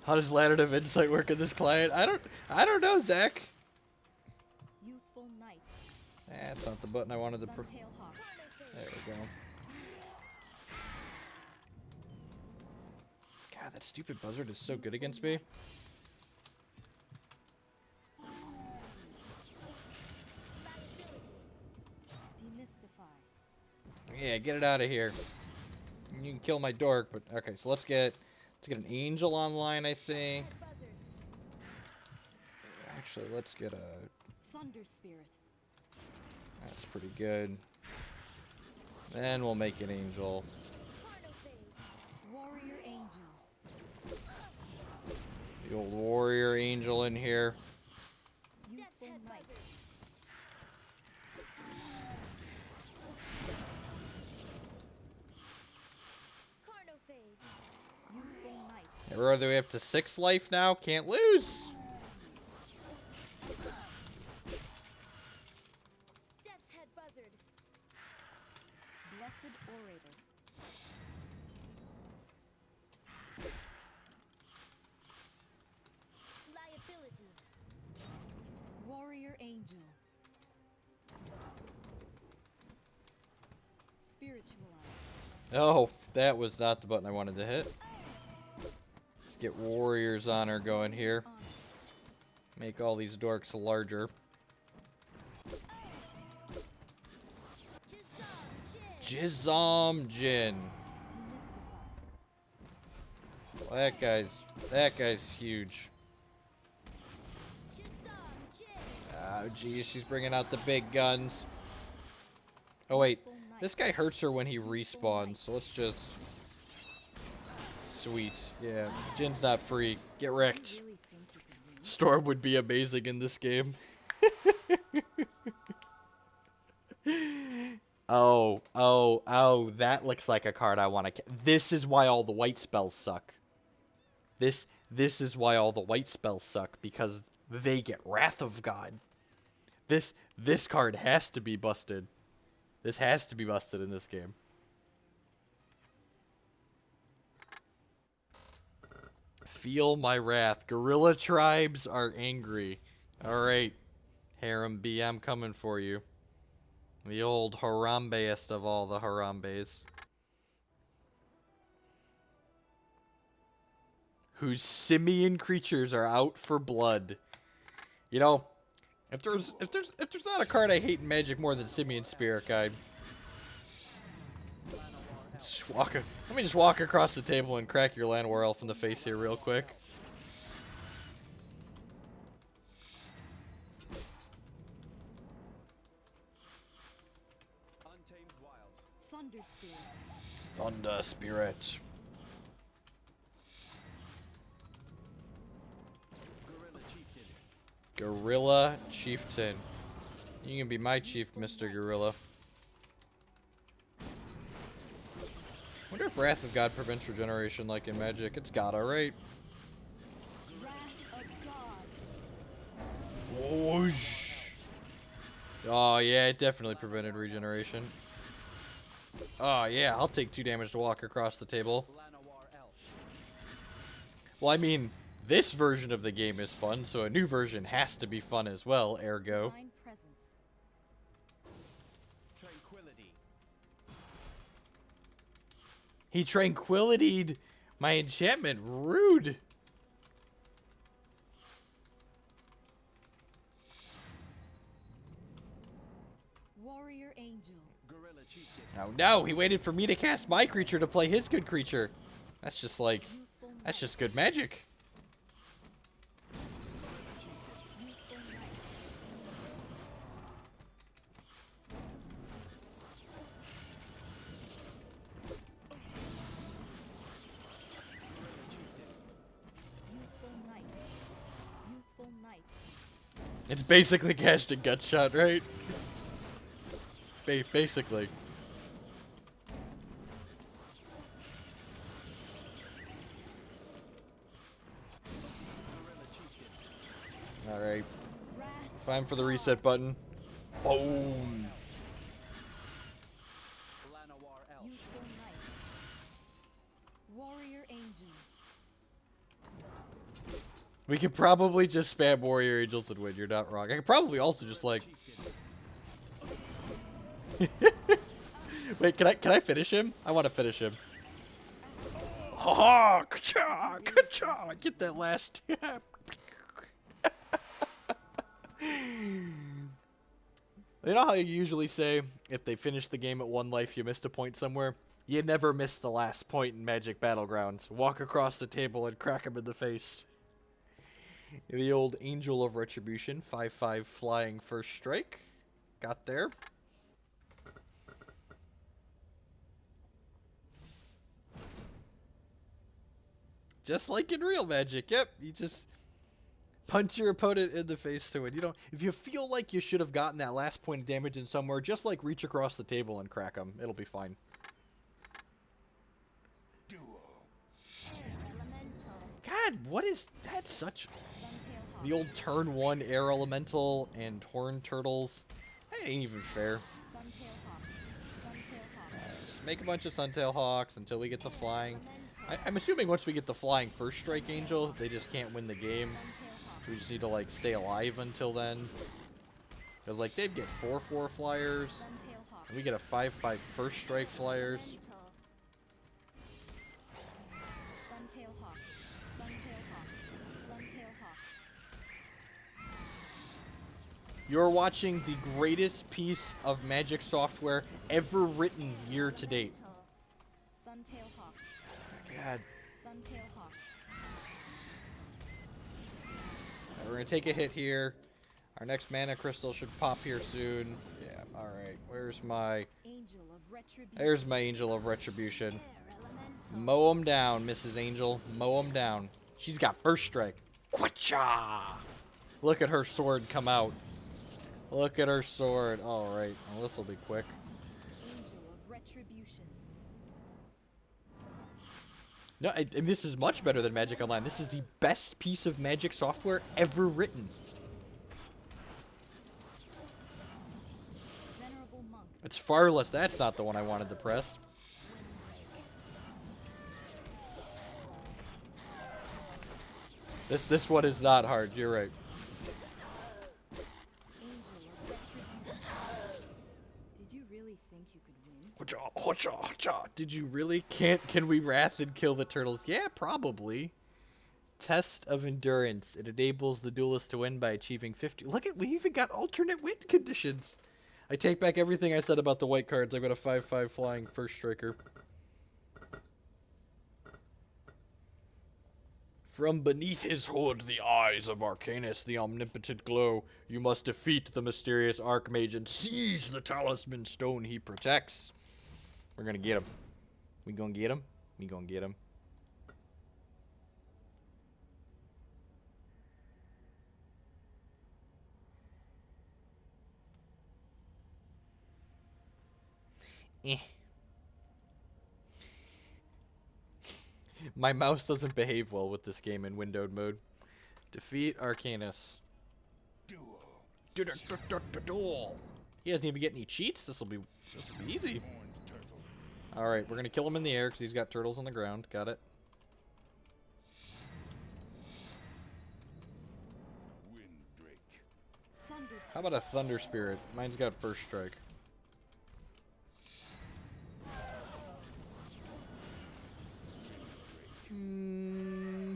How does ladder of insight work in this client? I don't know, Zach. Youthful Knight. That's not the button I wanted to Suntail Hawk. There we go. God, that stupid buzzard is so good against me. Demystify. Yeah, get it out of here. You can kill my dork, but okay. So let's get an angel online. I think. Actually, let's get a. Thunder Spirit. That's pretty good. Then we'll make an angel. Warrior Angel. The old warrior angel in here. Youthful Knight. Youthful Knight. We're all the way up to 6 life now. Can't lose. Blessed Orator. Warrior Angel. Spiritualize. Oh, that was not the button I wanted to hit. Let's get warrior's honor going here. Honor. Make all these dorks larger. Jizom Jin. Demystify. Well, that guy's huge. Oh, geez, she's bringing out the big guns. Oh, wait. Youthful Knight. This guy hurts her when he respawns, so let's just... Sweet. Yeah, Jin's not free. Get wrecked. Really think you can win? Storm would be amazing in this game. Oh, that looks like a card I want to... This is why all the white spells suck. This is why all the white spells suck, because they get Wrath of God. This card has to be busted. This has to be busted in this game. Feel my wrath. Gorilla tribes are angry. Alright. Harem B, I'm coming for you. The old Harambeest of all the Harambes. Whose simian creatures are out for blood. You know, if there's not a card I hate in Magic more than Simian Spirit Guide. Let me just walk across the table and crack your Llanowar Elf in the face here real quick. Untamed Wilds. Thunder Spirit. Thunder Spirit. Gorilla Chieftain. Gorilla Chieftain. You can be my chief, Mr. Gorilla. Wonder if Wrath of God prevents regeneration like in Magic. It's gotta, right? Wrath of God. Whoosh. Oh, yeah, it definitely prevented regeneration. Oh, yeah, I'll take 2 damage to walk across the table. Llanowar Elf. Well, I mean, this version of the game is fun, so a new version has to be fun as well, ergo. Divine Presence. Tranquility. He tranquilitied my enchantment. Rude. Warrior Angel. Gorilla Chieftain. Oh, no, he waited for me to cast my creature to play his good creature. That's just like, Youthful that's Knight. just good magic. Youthful Knight. Youthful Knight. Youthful Knight. It's basically casting Gutshot, right? Basically. Gorilla Chieftain. Alright. Wrath. Time for the reset button. Boom. Llanowar Elf. Youthful Knight. Warrior Angel. We could probably just spam Warrior Angels and win. You're not wrong. I could probably also just like... Wait, can I finish him? I want to finish him. Ha ha! Ka-cha! Ka-cha! Get that last... You know how you usually say, if they finish the game at one life, you missed a point somewhere? You never miss the last point in Magic Battlegrounds. Walk across the table and crack him in the face. The old Angel of Retribution, 5/5 flying first strike. Got there. Just like in real Magic, yep. You just punch your opponent in the face to win. You don't. If you feel like you should have gotten that last point of damage in somewhere, just like reach across the table and crack them. It'll be fine. God, what is that? Such the old turn 1 air elemental and horned turtles. That ain't even fair. Just make a bunch of Suntail Hawks until we get the flying. I'm assuming once we get the flying first strike angel, they just can't win the game. So we just need to like stay alive until then. Because like they'd get 4/4 flyers, and we get a 5/5 first strike flyers. Suntail Hawk. Suntail Hawk. Suntail Hawk. You're watching the greatest piece of Magic software ever written year to date. Suntail Hawk. God. Suntail Hawk. We're gonna take a hit here. Our next mana crystal should pop here soon. Yeah, alright. Where's my... Angel of Retribution. There's my Angel of Retribution. Air Elemental. Mow him down, Mrs. Angel. Mow him down. She's got first strike. Quacha! Look at her sword come out. Look at her sword. Alright, well, this will be quick. Angel of Retribution. No, and this is much better than Magic Online. This is the best piece of Magic software ever written. Venerable Monk. It's far less. That's not the one I wanted to press. This one is not hard. You're right. Angel of Retribution. Did you really think you could win? Hacha, hacha, hacha. Did you really? Can we wrath and kill the turtles? Yeah, probably. Test of endurance. It enables the duelist to win by achieving 50. Look at, we even got alternate win conditions. I take back everything I said about the white cards. I've got a 5/5 flying first striker. From beneath his hood, the eyes of Arcanis, the omnipotent glow. You must defeat the mysterious Archmage and seize the talisman stone he protects. We're gonna get him. We gonna get him? We gonna get him. Eh. My mouse doesn't behave well with this game in windowed mode. Defeat Arcanis. Duel. He doesn't even get any cheats. This'll be easy. Alright, we're gonna kill him in the air because he's got turtles on the ground. Got it. How about a Thunder Spirit? Mine's got first strike.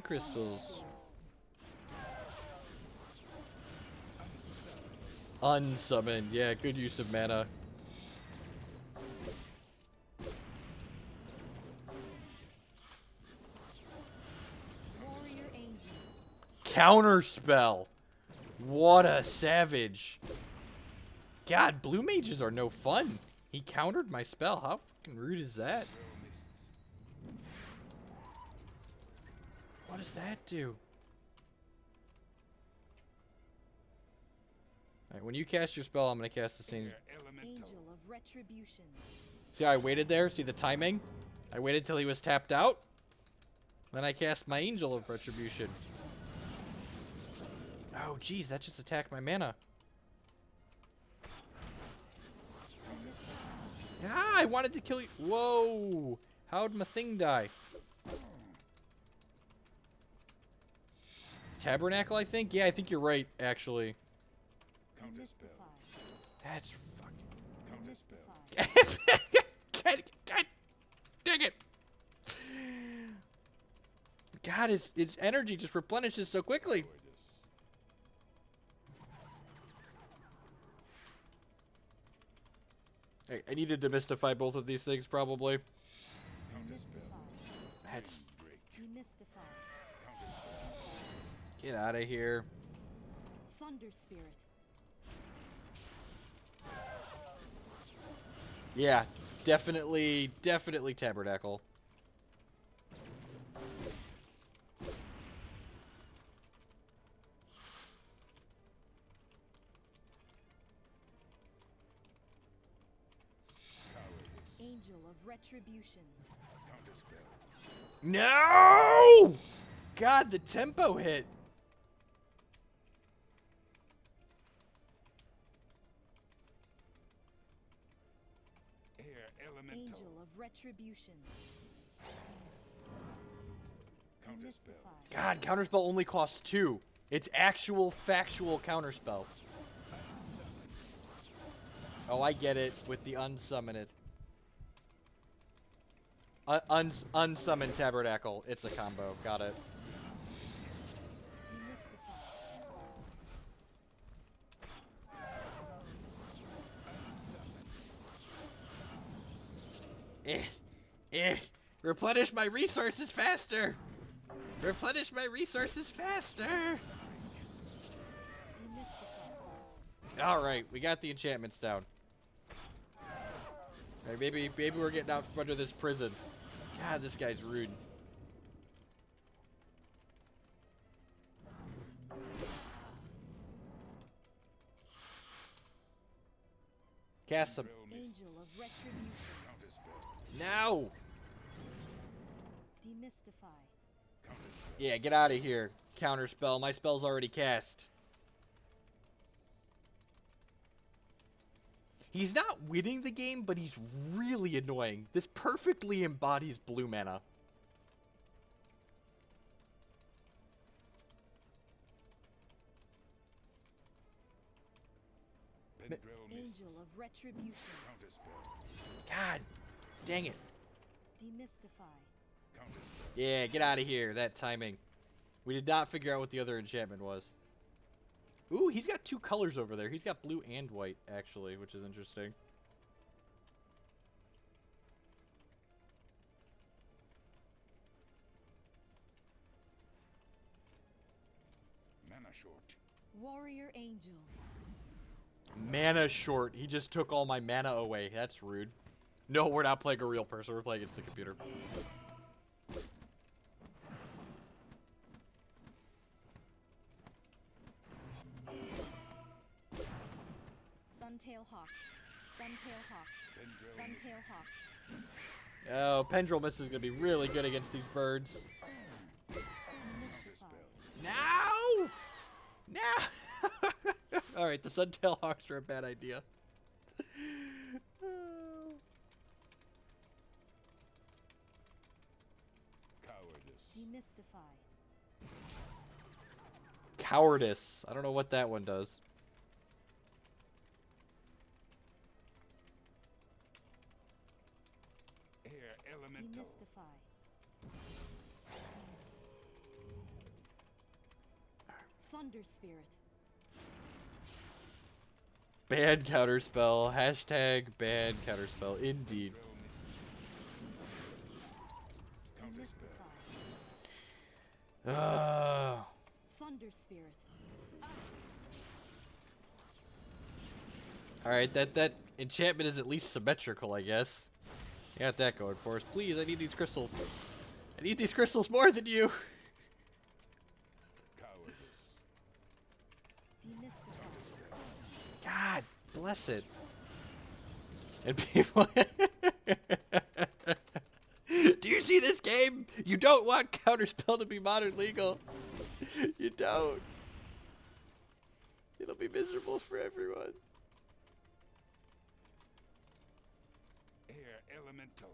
Crystals. Unsummoned. Yeah, good use of mana. Warrior Angel. Counter spell. What a savage. God, blue mages are no fun. He countered my spell. How fucking rude is that? What does that do? Alright, when you cast your spell, I'm gonna cast the same. Angel of Retribution. See how I waited there? See the timing? I waited till he was tapped out. Then I cast my Angel of Retribution. Oh, geez, that just attacked my mana. Ah, I wanted to kill you. Whoa! How'd my thing die? Tabernacle, I think? Yeah, I think you're right, actually. Demystify. That's fucking... Demystify. God dang it! God, his energy just replenishes so quickly. I need to demystify both of these things, probably. Demystify. That's... Demystify. Get out of here. Thunder Spirit. Yeah, definitely Tabernacle. Angel of Retribution. No! God, the tempo hit. Air elemental. Angel of Retribution. Demystify. God, counterspell only costs 2. It's actual factual counterspell. Oh, I get it with the unsummon it. Unsummon Tabernacle. It's a combo. Got it. Replenish my resources faster! Replenish my resources faster! Alright, we got the enchantments down. Alright, maybe we're getting out from under this prison. God, this guy's rude. Cast some. Angel of Retribution. Now! Demystify. Yeah, get out of here. Counterspell. My spell's already cast. He's not winning the game, but he's really annoying. This perfectly embodies blue mana. Angel of Retribution. God dang it. Demystify. Yeah, get out of here. That timing. We did not figure out what the other enchantment was. Ooh, he's got 2 colors over there. He's got blue and white, actually, which is interesting. Mana short. Warrior Angel. Mana short. He just took all my mana away. That's rude. No, we're not playing a real person. We're playing against the computer. Suntail Hawk. Suntail Hawk. Suntail Hawk. Oh, Pendril Mist is going to be really good against these birds. Demystify. No! No! Alright, the Suntail Hawks are a bad idea. Demystify. Cowardice. I don't know what that one does. Air elemental. Demystify. Thunder Spirit. Bad counterspell. Hashtag bad counterspell. Indeed. Demystify. Thunder Spirit. Alright, that enchantment is at least symmetrical, I guess. You got that going for us. Please, I need these crystals. I need these crystals more than you. Demystify. God bless it. And people... Do you see this game? You don't want counterspell to be modern legal. You don't. It'll be miserable for everyone. Air elemental.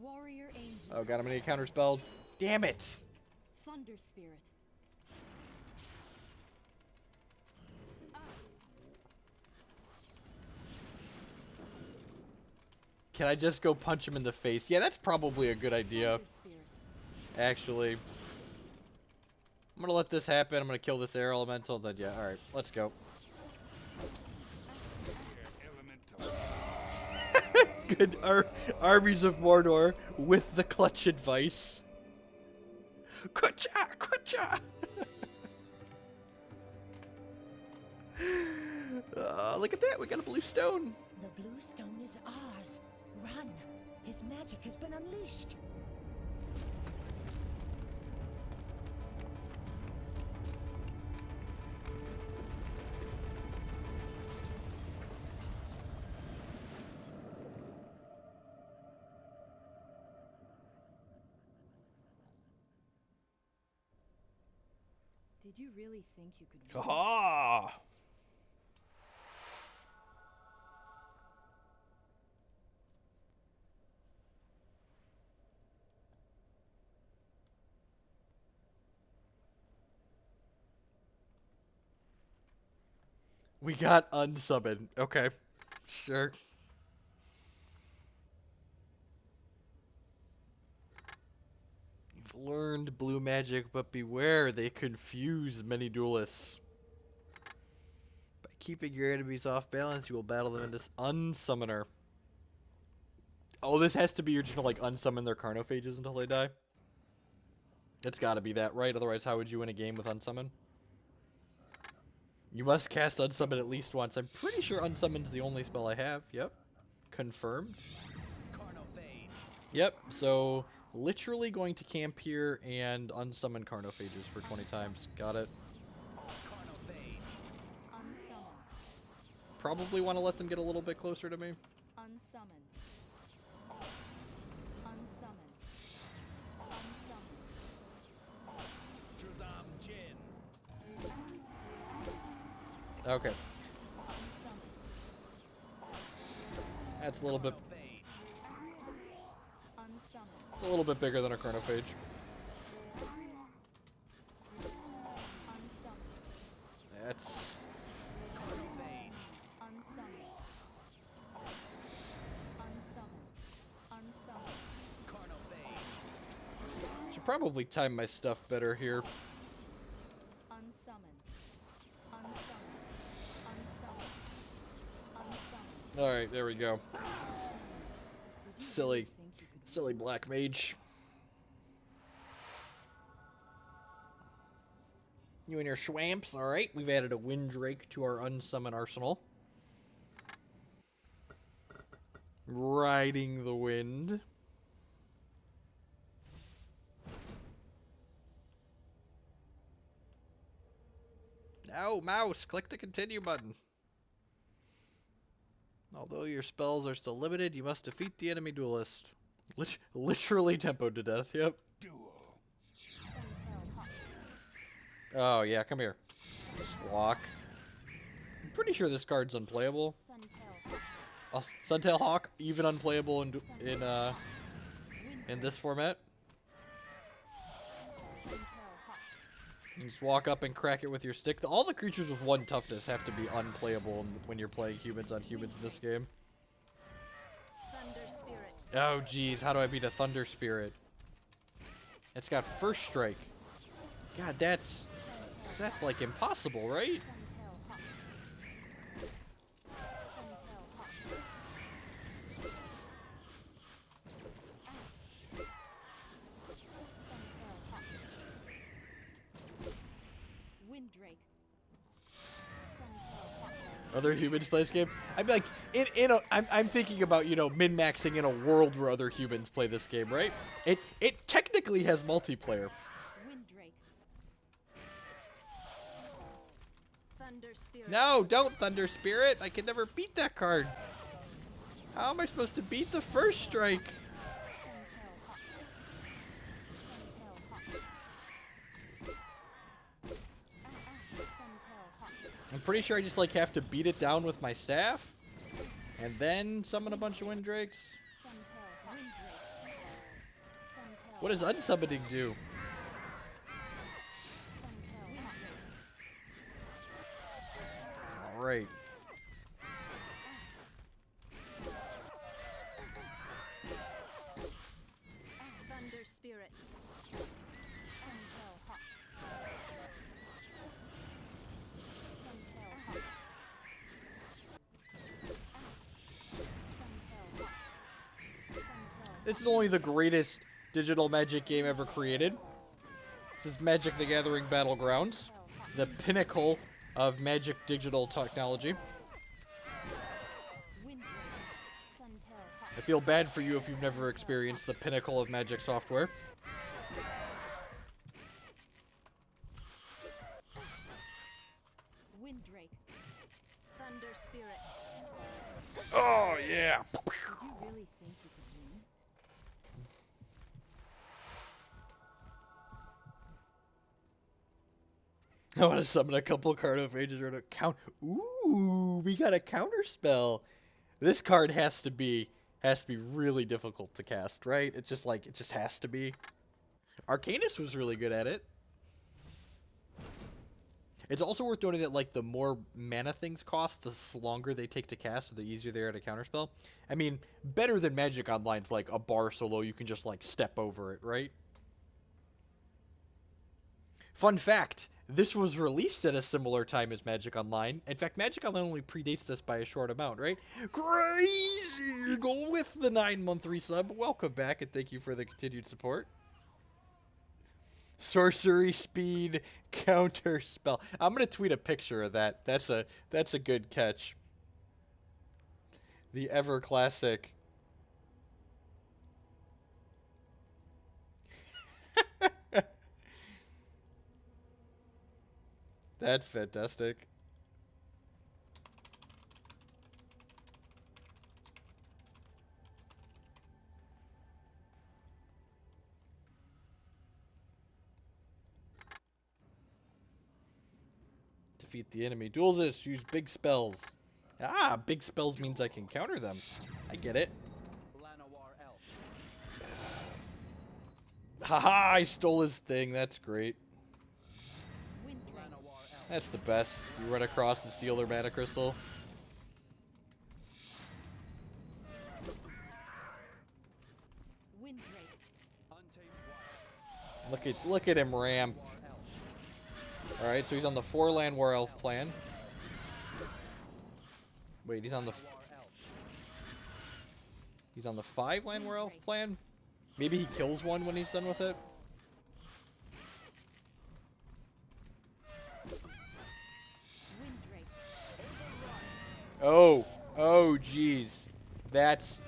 Warrior angel. Oh god, I'm gonna get counterspelled. Damn it! Thunder spirit. Can I just go punch him in the face? Yeah, that's probably a good idea. Thunder spirit. Actually. I'm gonna let this happen. I'm gonna kill this air elemental. Then yeah, alright, let's go. Air elemental. Good armies of Mordor with the clutch advice. Kucha! Kucha! Look at that, we got a blue stone. The blue stone is ours. Run! His magic has been unleashed. Did you really think you could win? Ha! We got unsummoned. Okay. Sure. You've learned blue magic, but beware, they confuse many duelists. By keeping your enemies off balance, you will battle them into unsummoner. Oh, this has to be you're just gonna like unsummon their carnophages until they die? It's gotta be that, right? Otherwise, how would you win a game with unsummon? You must cast unsummon at least once. I'm pretty sure unsummon's the only spell I have. Yep. Confirmed. Carnophage. Yep. So literally going to camp here and unsummon carnophages for 20 times. Got it. Carnophage. Unsummon. Probably want to let them get a little bit closer to me. Unsummon. Unsummon. Unsummon. Druzam Jin. Okay. Unsummon. That's a little bit. Carnophage. Unsummon. It's a little bit bigger than a carnophage. Unsummon. That's. Carnophage. Unsummon. Unsummon. Unsummon. Carnophage. Should probably time my stuff better here. Unsummon. Unsummon. Unsummon. Unsummon. All right, there we go. Did you Silly. really think you could Silly black mage. You and your schwamps. All right, we've added a Windrake to our unsummon arsenal. Riding the wind. No, mouse, click the continue button. Although your spells are still limited, you must defeat the enemy duelist. Literally tempoed to death, yep. Duel. Suntail Hawk. Oh, yeah, come here. Squawk. I'm pretty sure this card's unplayable. Suntail Hawk. Oh, Suntail Hawk, even unplayable in Wind this format. Suntail Hawk. You just walk up and crack it with your stick. All the creatures with 1 toughness have to be unplayable when you're playing humans on humans in this game. Thunder Spirit. Oh, geez, how do I beat a Thunder Spirit? It's got First Strike. God, that's like impossible, right? Suntail Hawk. Suntail Hawk. Suntail Hawk. Windrake. Suntail Hawk. Other humans play this game. I'd be like, I'm thinking about, you know, min-maxing in a world where other humans play this game, right? It technically has multiplayer. Windrake. Thunder Spirit. No, don't Thunder Spirit. I can never beat that card. How am I supposed to beat the First Strike? Suntail Hawk. Suntail Hawk. Suntail Hawk. I'm pretty sure I just like have to beat it down with my staff, and then summon a bunch of Windrakes. Suntail Windrake. Suntail. What does unsummoning do? Suntail Hawk. Alright. Thunder Spirit. Suntail Hawk. Suntail Hawk. Suntail Hawk. Suntail. This is only the greatest digital Magic game ever created. This is Magic the Gathering Battlegrounds, the pinnacle of Magic digital technology. Windrake. Suntail Hawk. I feel bad for you if you've never experienced the pinnacle of Magic software. Windrake. Thunder Spirit. Oh, yeah! You really think you could win? I want to summon a couple Carnophages or to count. Ooh, we got a counter spell. This card has to be really difficult to cast, right? It's just like, it just has to be. Arcanis was really good at it. It's also worth noting that, like, the more mana things cost, the longer they take to cast, so the easier they are to counterspell. I mean, better than Magic Online's, like, a bar so low you can just, like, step over it, right? Fun fact, this was released at a similar time as Magic Online. In fact, Magic Online only predates this by a short amount, right? Crazy! Go with the 9-month resub. Welcome back, and thank you for the continued support. Sorcery speed counter spell. I'm gonna tweet a picture of that. That's a good catch. The ever classic. That's fantastic. Defeat the enemy. Duels this. Use big spells. Ah, big spells means I can counter them. I get it. Llanowar Elf. Haha, I stole his thing. That's great. Windrake. Llanowar Elf. That's the best. You run across and steal their mana crystal. Windrake. Untamed Wild. Look at him ramp. War Elf. All right, so he's on the 4-land War Elf plan. Wait, he's on the War Elf. he's on the 5-land War Elf plan. Maybe he kills one when he's done with it. Windrake. Oh, jeez. That's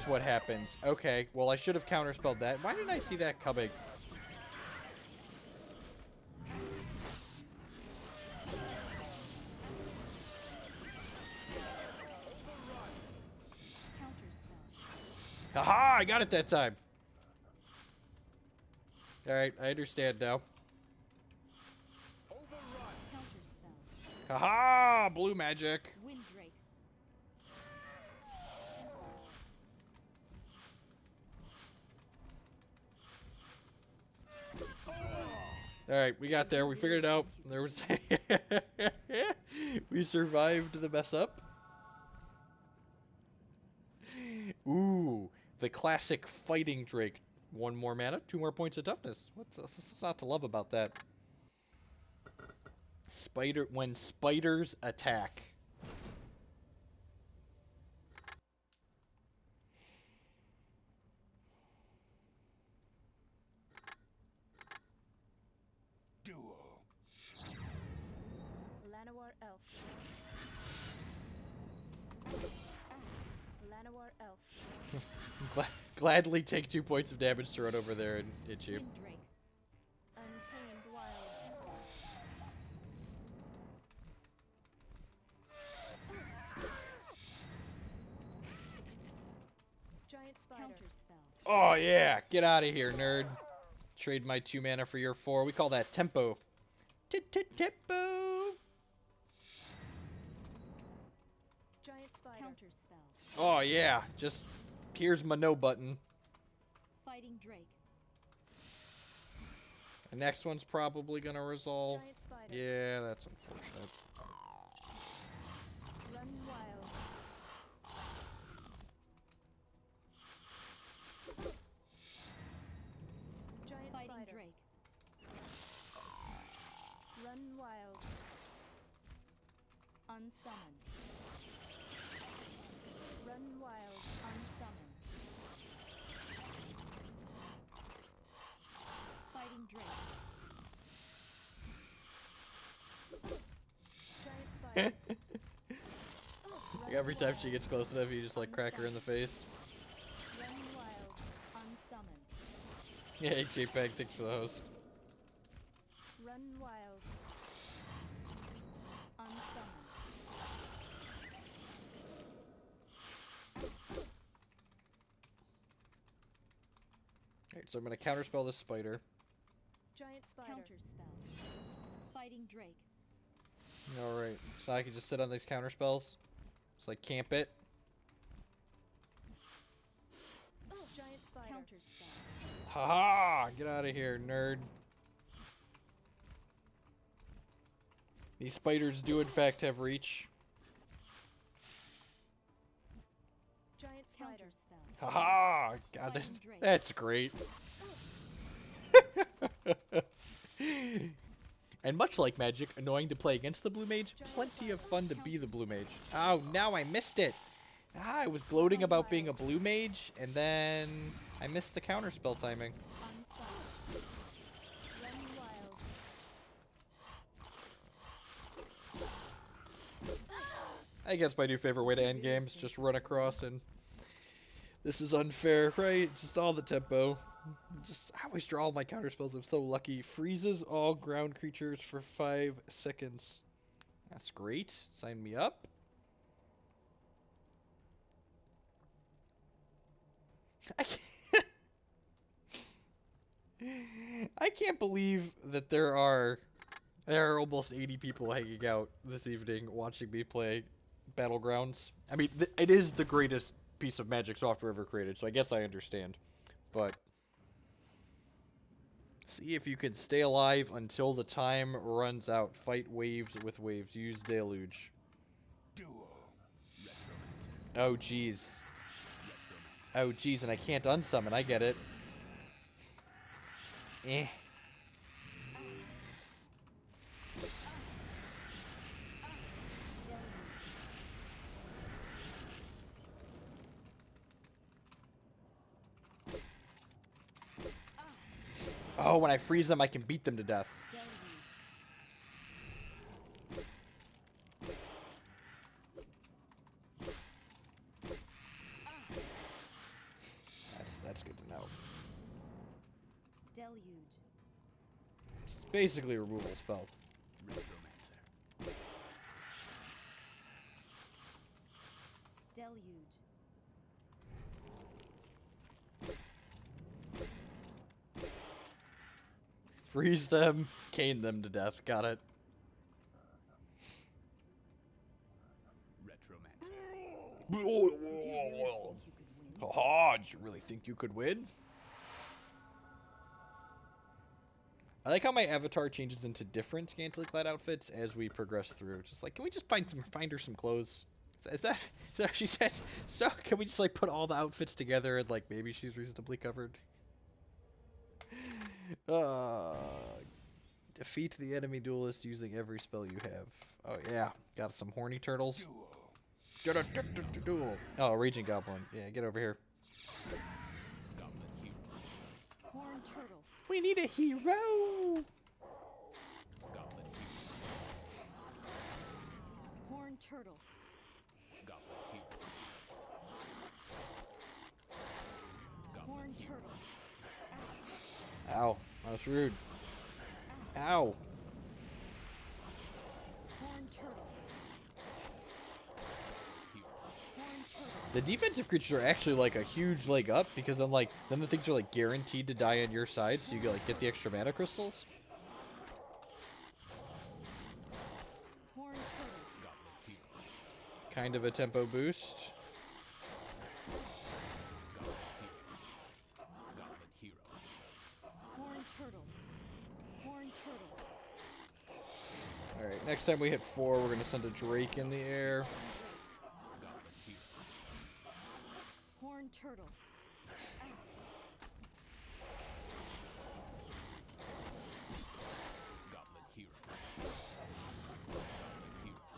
what happens. Okay, well I should have counterspelled that. Why didn't I see that coming? Counterspell. Haha, I got it that time. Alright, I understand now. Counterspell. Haha, blue magic. Windrake. Alright, we got there. We figured it out. There was we survived the mess up. Ooh, the classic fighting Drake. 1 more mana, 2 more points of toughness. What's not to love about that? When spiders attack. Duel. Llanowar Elf. Llanowar Elf. Gladly take 2 points of damage to run over there and hit you. Windrake. Untamed Wild. Giant Spider. Counterspell. Oh yeah, get out of here, nerd. Trade my 2 mana for your 4. We call that tempo. Tempo. spider. Counter spell. Oh yeah, just here's my no button. Fighting Drake. The next one's probably gonna resolve. Giant spider. Yeah, that's unfortunate. Run wild. Giant fighting spider. Drake. Run wild. Unsummon. Run wild. Unsummon. Fighting Drake. Giant spider. Like, every time she gets close enough, you just like crack her in the face. Run wild. Unsummon. Yeah, JPEG, thanks for the host. Run wild. Unsummon. Alright, so I'm gonna counterspell this spider. Giant spider. Counter spell. Fighting Drake. Alright, so I can just sit on these counterspells. Just like camp it. Giant spider. Counter spell. Haha! Get out of here, nerd. These spiders do in fact have reach. Giant spider. Spell. Haha! God, that's great. And much like Magic, annoying to play against the blue mage, plenty of fun to be the blue mage. Oh, now I missed it. I was gloating about being a blue mage, and then I missed the counterspell timing. Run wild. I guess my new favorite way to end games, just run across and... This is unfair, right? Just all the tempo. I always draw all my counterspells. I'm so lucky. Freezes all ground creatures for 5 seconds. That's great. Sign me up. I can't believe that there are almost 80 people hanging out this evening watching me play Battlegrounds. I mean, it is the greatest piece of Magic software ever created, so I guess I understand. But see if you can stay alive until the time runs out. Fight waves with waves. Use deluge. Oh jeez. Oh jeez, and I can't unsummon. I get it. Eh. Oh, when I freeze them, I can beat them to death. That's good to know. Deluge. It's basically a removal spell. Deluge. Freeze them, cane them to death. Got it. Haha, did you really think you could win? I like how my avatar changes into different scantily clad outfits as we progress through. Just like, can we just find her some clothes? Is that what she said? So, can we just like put all the outfits together and like maybe she's reasonably covered? Defeat the enemy duelist using every spell you have. Oh yeah, got some horny turtles. Oh, raging goblin. Yeah, get over here. Horn turtle. We need a hero. Horn turtle. Horn turtle. Ow, that was rude. Ow. Horn turtle. Horn turtle. The defensive creatures are actually like a huge leg up because then the things are like guaranteed to die on your side, so you get the extra mana crystals. Horn turtle. kind of a tempo boost. Horned turtle. Horned turtle. Alright, next time we hit 4, we're going to send a Drake in the air. Horned turtle.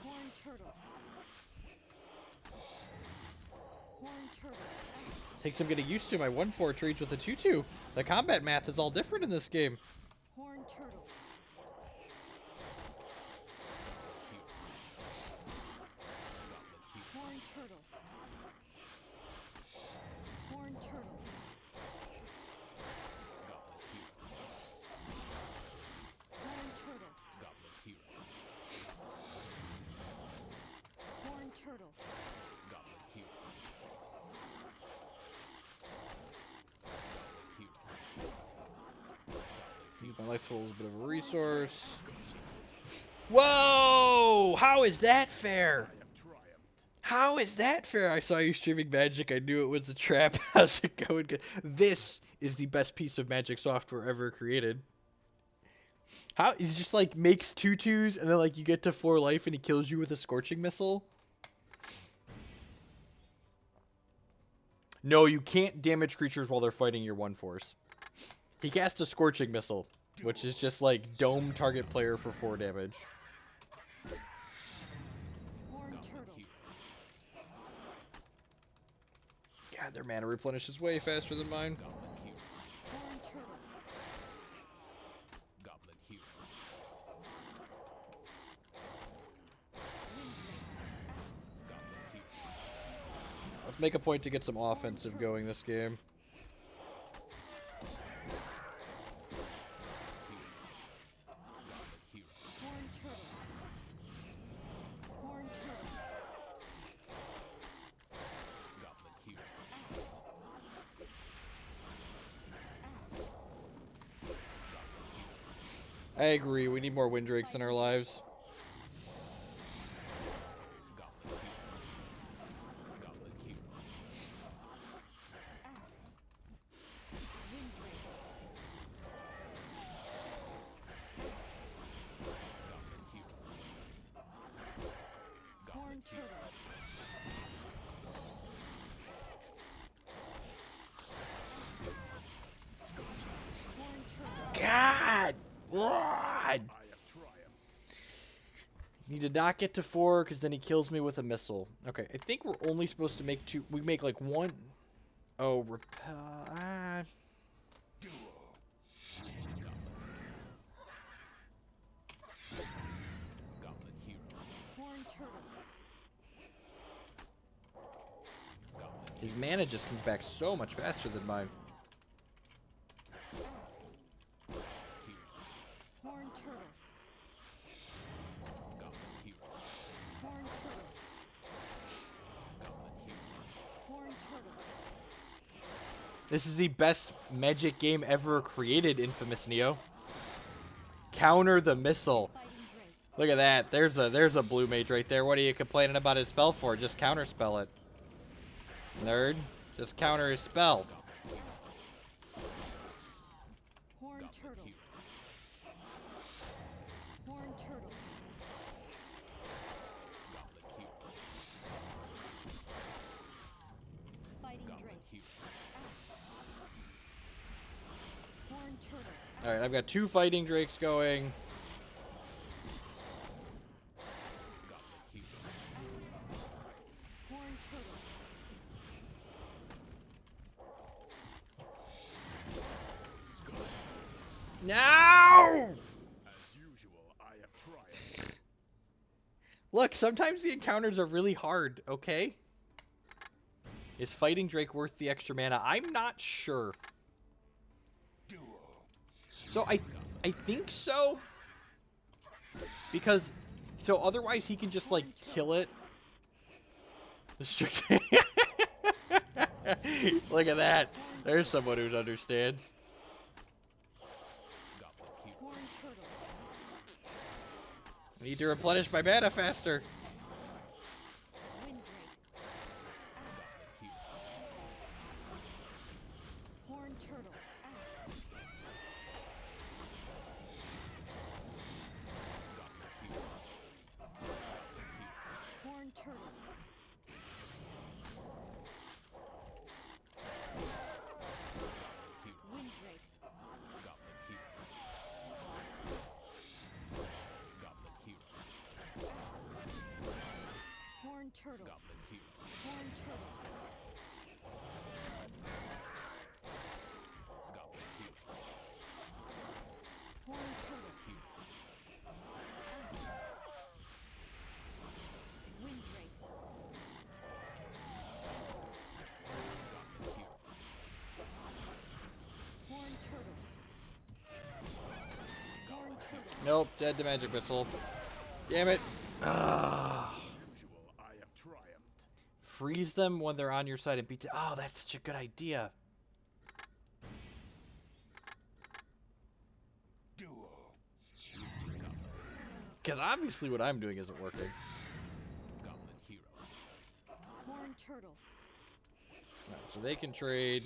Horned turtle. Horned turtle. Takes some getting used to. My 1-4 trades with a 2-2. The combat math is all different in this game. Horned turtle. Horned turtle. Horned turtle. Horned turtle. Horned turtle. Use my life tool as a bit of a resource. Whoa! How is that fair? How is that fair? I saw you streaming Magic. I knew it was a trap. How's it going? This is the best piece of Magic software ever created. How he just like makes 2/2s and then like you get to 4 life and he kills you with a scorching missile. No, you can't damage creatures while they're fighting your 1/4s. He cast a scorching missile, which is just like dome target player for 4 damage. Horned turtle. God, their mana replenishes way faster than mine. Horned turtle. Let's make a point to get some offensive going this game. Horned turtle. Horned turtle. I agree, we need more Windrakes in our lives. Horned turtle. Horned turtle. God! God! Need to not get to 4 because then he kills me with a missile. Okay, I think we're only supposed to make 2. We make like 1. Oh, repel. Horned turtle. His mana just comes back so much faster than mine. Horned turtle. Horned turtle. Horned turtle. This is the best Magic game ever created, Infamous Neo. Counter the missile. Fighting Drake. Look at that. There's a blue mage right there. What are you complaining about his spell for? Just counter spell it. Nerd. Just counter his spell. Horned turtle. Horned turtle. Fighting Drake. Horned turtle. Alright, I've got 2 fighting drakes going. Horned turtle. No! Look, sometimes the encounters are really hard, okay? Is fighting Drake worth the extra mana? I'm not sure. So I think so. Because so otherwise he can just like kill it. Look at that. There's someone who understands. Horned turtle. I need to replenish my mana faster. Wind turtle. Goblin hero. Horn turtle. Goblin hero. Horn turtle. Windrake. Goblin hero. Horn turtle. Horn turtle. Nope, dead to magic missile. Damn it. Ah. Usual, I have triumphed. Freeze them when they're on your side and beat. Oh, that's such a good idea. Duel. Because obviously what I'm doing isn't working. Goblin hero. Horn turtle. Alright, so they can trade.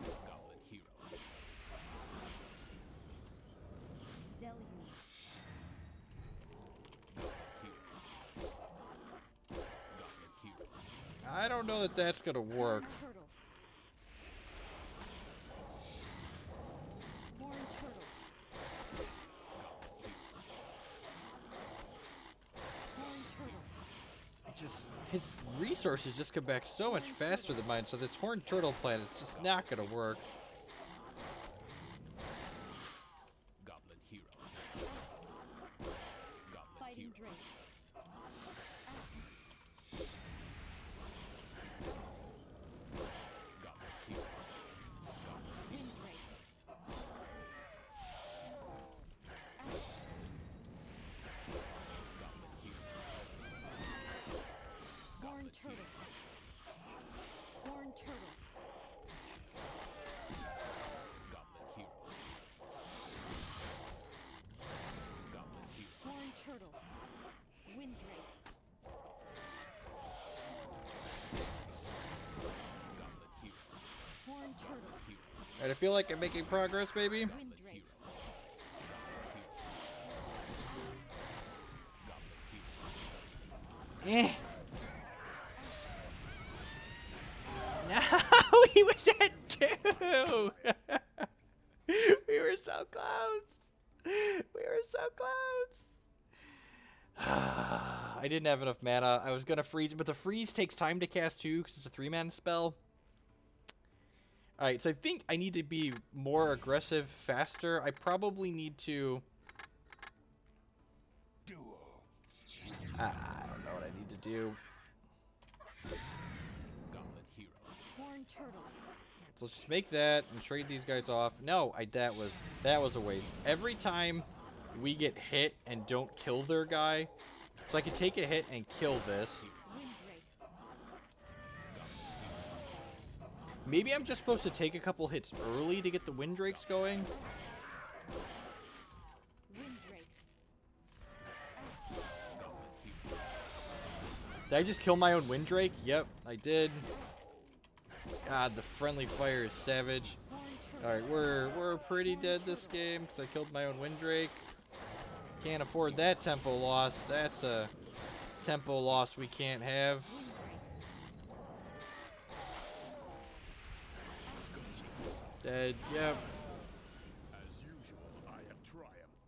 Goblin hero. Deluge. Goblin hero. I don't know that that's gonna work. Horn turtle. Horn turtle. Horn turtle. His resources just come back so much faster than mine, so this horned turtle plan is just not gonna work. Goblin hero. Goblin Fighting hero. Drake. Goblin hero. Windrake. Goblin hero. Horn turtle. Horn turtle. Goblin hero. Goblin hero. Horn turtle. Windrake. Goblin hero. Horn turtle. Hero. Alright, I feel like I'm making progress, baby. Goblin Windrake. hero. Goblin hero. Eh. No, he was at 2. We were so close. We were so close. I didn't have enough mana. I was gonna freeze, but the freeze takes time to cast too, because it's a 3-mana spell. Alright, so I think I need to be more aggressive, faster. I probably need to... Duel. I don't know what I need to do. Goblin hero. Horn turtle. So let's just make that and trade these guys off. No, that was a waste. Every time we get hit and don't kill their guy, so I can take a hit and kill this. Windrake. Maybe I'm just supposed to take a couple hits early to get the Windrakes going. Windrake. Did I just kill my own Windrake? Yep, I did. God, the friendly fire is savage. Horn turtle. Alright, we're pretty dead this game because I killed my own Windrake. Can't afford that tempo loss. That's a tempo loss we can't have. Dead, yep. As usual, I have triumphed.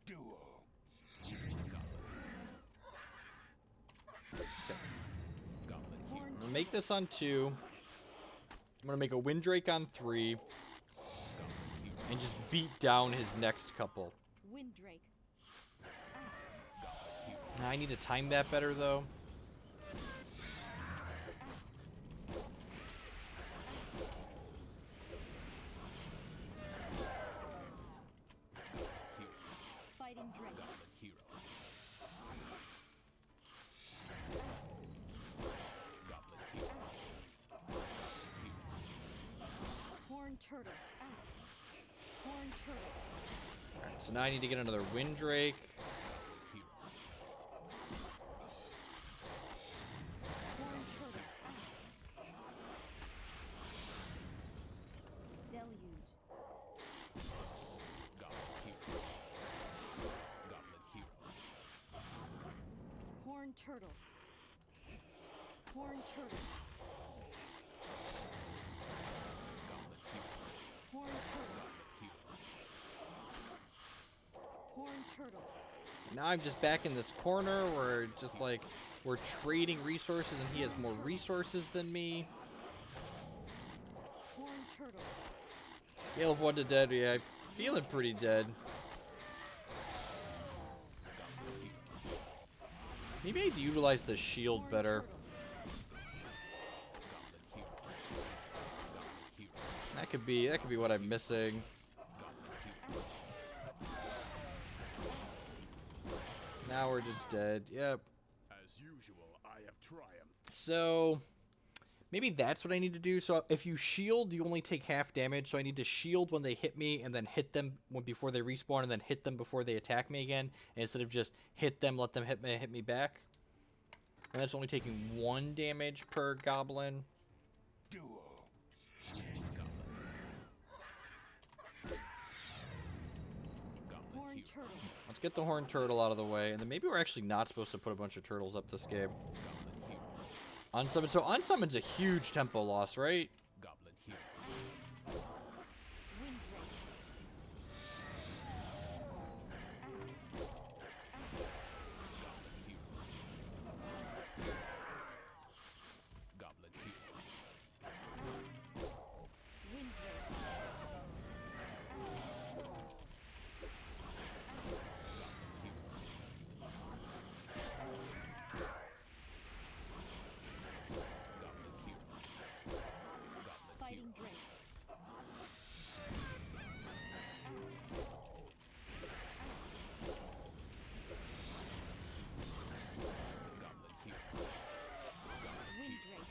Duel. Goblin hero. Horn I'm gonna make this on 2. I'm gonna make a Windrake on 3. And just beat down his next couple. Windrake. Now, I need to time that better, though. Fighting Drake. Goblin hero. Goblin hero. Horn turtle. Horn turtle. Alright, so now I need to get another Windrake. Hero. Horn turtle. Deluge. Goblin hero. Goblin hero. Horn turtle. Horn turtle. Horn turtle. Horn turtle. Now I'm just back in this corner where just like we're trading resources and he has more resources than me. Horn turtle. Scale of 1 to dead, yeah, I'm feeling pretty dead. Maybe I need to utilize the shield better. That could be what I'm missing. Now we're just dead. Yep. As usual, I have triumphed. So maybe that's what I need to do. So if you shield, you only take half damage. So I need to shield when they hit me and then hit them before they respawn and then hit them before they attack me again. And instead of just hit them, let them hit me back. And that's only taking 1 damage per goblin. Duel. Horn turtle. Let's get the horned turtle out of the way. And then maybe we're actually not supposed to put a bunch of turtles up this game. Unsummon. So unsummon's a huge tempo loss, right? Goblin here. Wind break. Goblin here. Wind break. Fighting drake. Wind drake.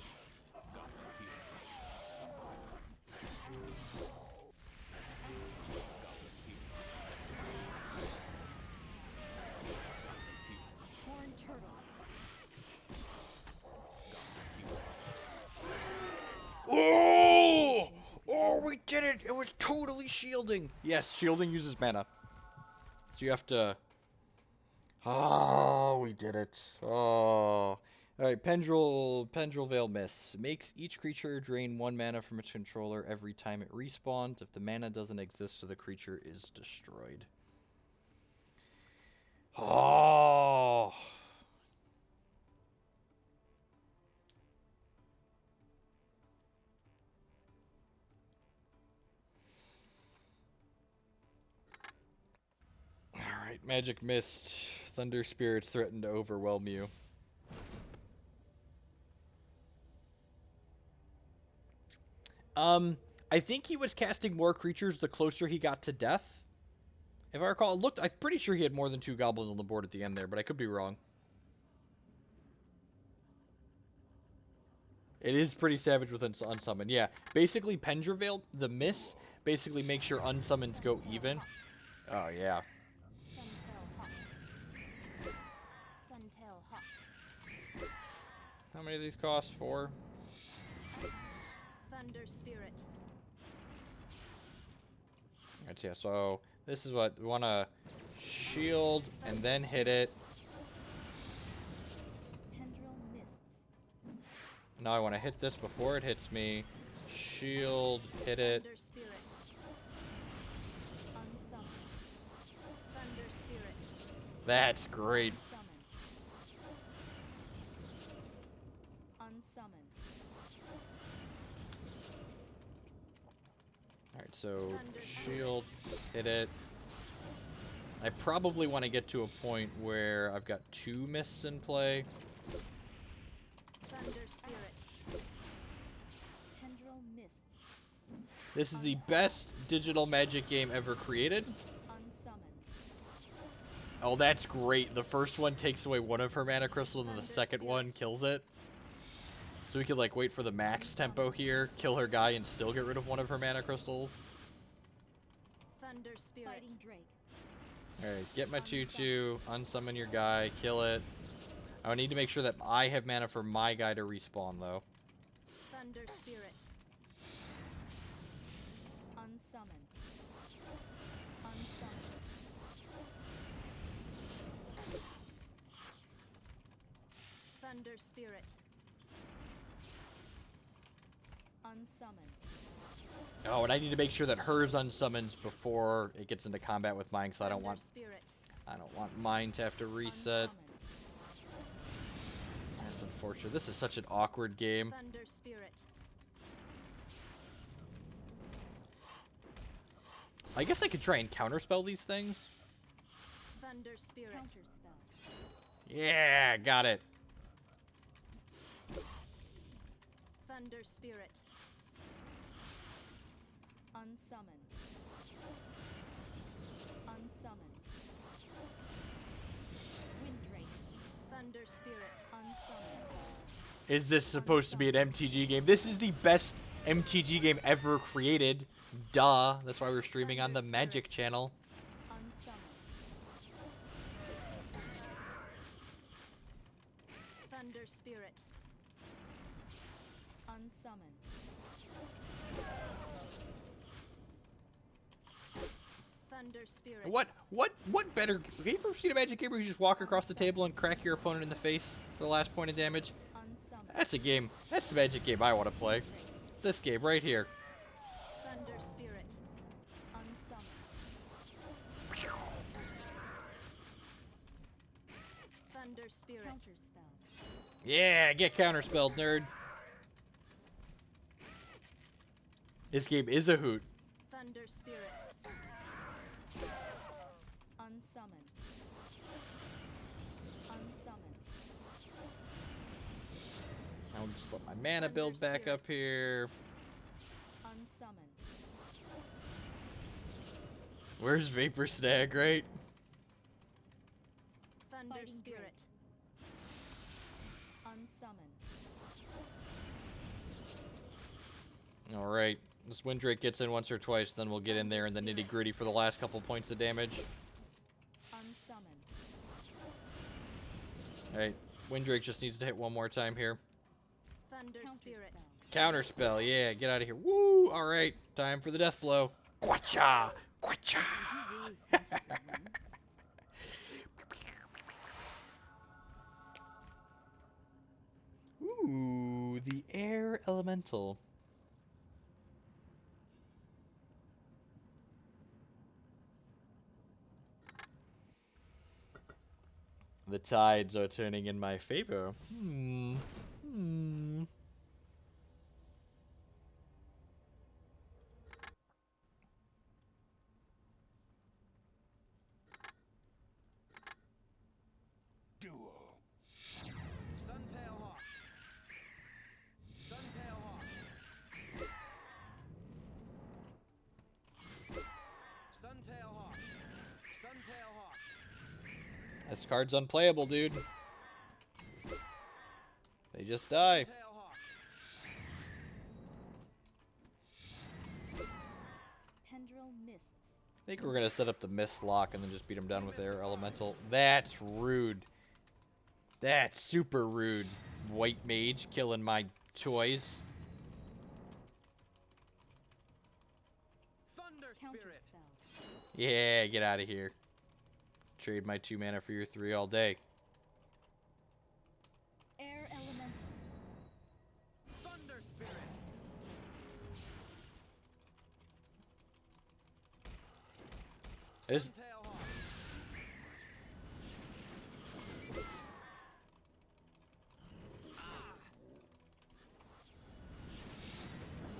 Horn turtle. Oh! Oh, we did it! It was totally shielding! Yes, shielding uses mana. So you have to... Oh, we did it. Oh. Alright, Pendril Veil Miss. Makes each creature drain 1 mana from its controller every time it respawns. If the mana doesn't exist, so the creature is destroyed. Oh! Alright, Magic Mist. Thunder Spirits threaten to overwhelm you. I think he was casting more creatures the closer he got to death. If I recall, I'm pretty sure he had more than 2 goblins on the board at the end there, but I could be wrong. It is pretty savage with unsummon. Yeah, basically Pendril, the miss, basically makes your unsummons go even. Oh, yeah. Suntail hawk. Suntail hawk. How many of these cost? 4? Thunder spirit. Right, yeah, so this is what we want to shield and then hit it. Pendril mists. Now I want to hit this before it hits me. Shield, hit it. Thunder spirit. Unsummon. Thunder spirit. That's great. Unsummon. Unsummon. Alright, so shield, hit it. I probably want to get to a point where I've got 2 mists in play. Thunder spirit. Pendril mists. This is the best digital magic game ever created. Unsummon. Oh, that's great. The first one takes away 1 of her mana crystals, and the second one kills it. So we could, like, wait for the max tempo here, kill her guy, and still get rid of 1 of her mana crystals. Thunder spirit. Fighting drake. Alright, get my 2/2, unsummon your guy, kill it. I need to make sure that I have mana for my guy to respawn, though. Thunder spirit. Unsummon. Unsummon. Thunder spirit. Unsummon. Oh, and I need to make sure that hers unsummons before it gets into combat with mine, because I don't want mine to have to reset. That's unfortunate. This is such an awkward game. Thunder Spirit. I guess I could try and counterspell these things. Thunder Spirit. Counterspell. Yeah, got it. Thunder Spirit. Unsummon. Unsummon. Windrake. Thunder Spirit. Unsummon. Is this supposed to be an MTG game? This is the best MTG game ever created. Duh. That's why we're streaming on the Magic channel. Unsummon. Thunder Spirit. Unsummon. Thunder Spirit. What better? Have you ever seen a Magic game where you just walk across the table and crack your opponent in the face for the last point of damage? Unsummon. That's a game. That's the Magic game I want to play. It's this game right here. Thunder Spirit. Unsummon. Thunder Spirit. Counterspell. Yeah, get counterspelled, nerd. This game is a hoot. Thunder Spirit. Unsummon. Unsummon. I'll just let my mana build back up here. Unsummon. Where's Vapor Stag, right? Thunder Spirit. Unsummon. Alright. This Windrake gets in once or twice, then we'll get in there in the nitty gritty for the last couple points of damage. Unsummon. Alright. Windrake just needs to hit one more time here. Thunder Spirit. Counterspell, yeah, get out of here. Woo! Alright, time for the death blow. Quacha! Quacha! Ooh, the air elemental. The tides are turning in my favor. Duel. Suntail Hawk. Suntail Hawk. Suntail Hawk. Suntail Hawk. This card's unplayable, dude. They just die. Suntail Hawk. Pendril Mists. I think we're gonna set up the mist lock and then just beat them down with air elemental. That's rude. That's super rude. White mage killing my toys. Thunder Spirit. Counterspell. Yeah, get out of here. Trade my 2 mana for your 3 all day. Air Elemental. Thunder Spirit. This, Suntail Hawk.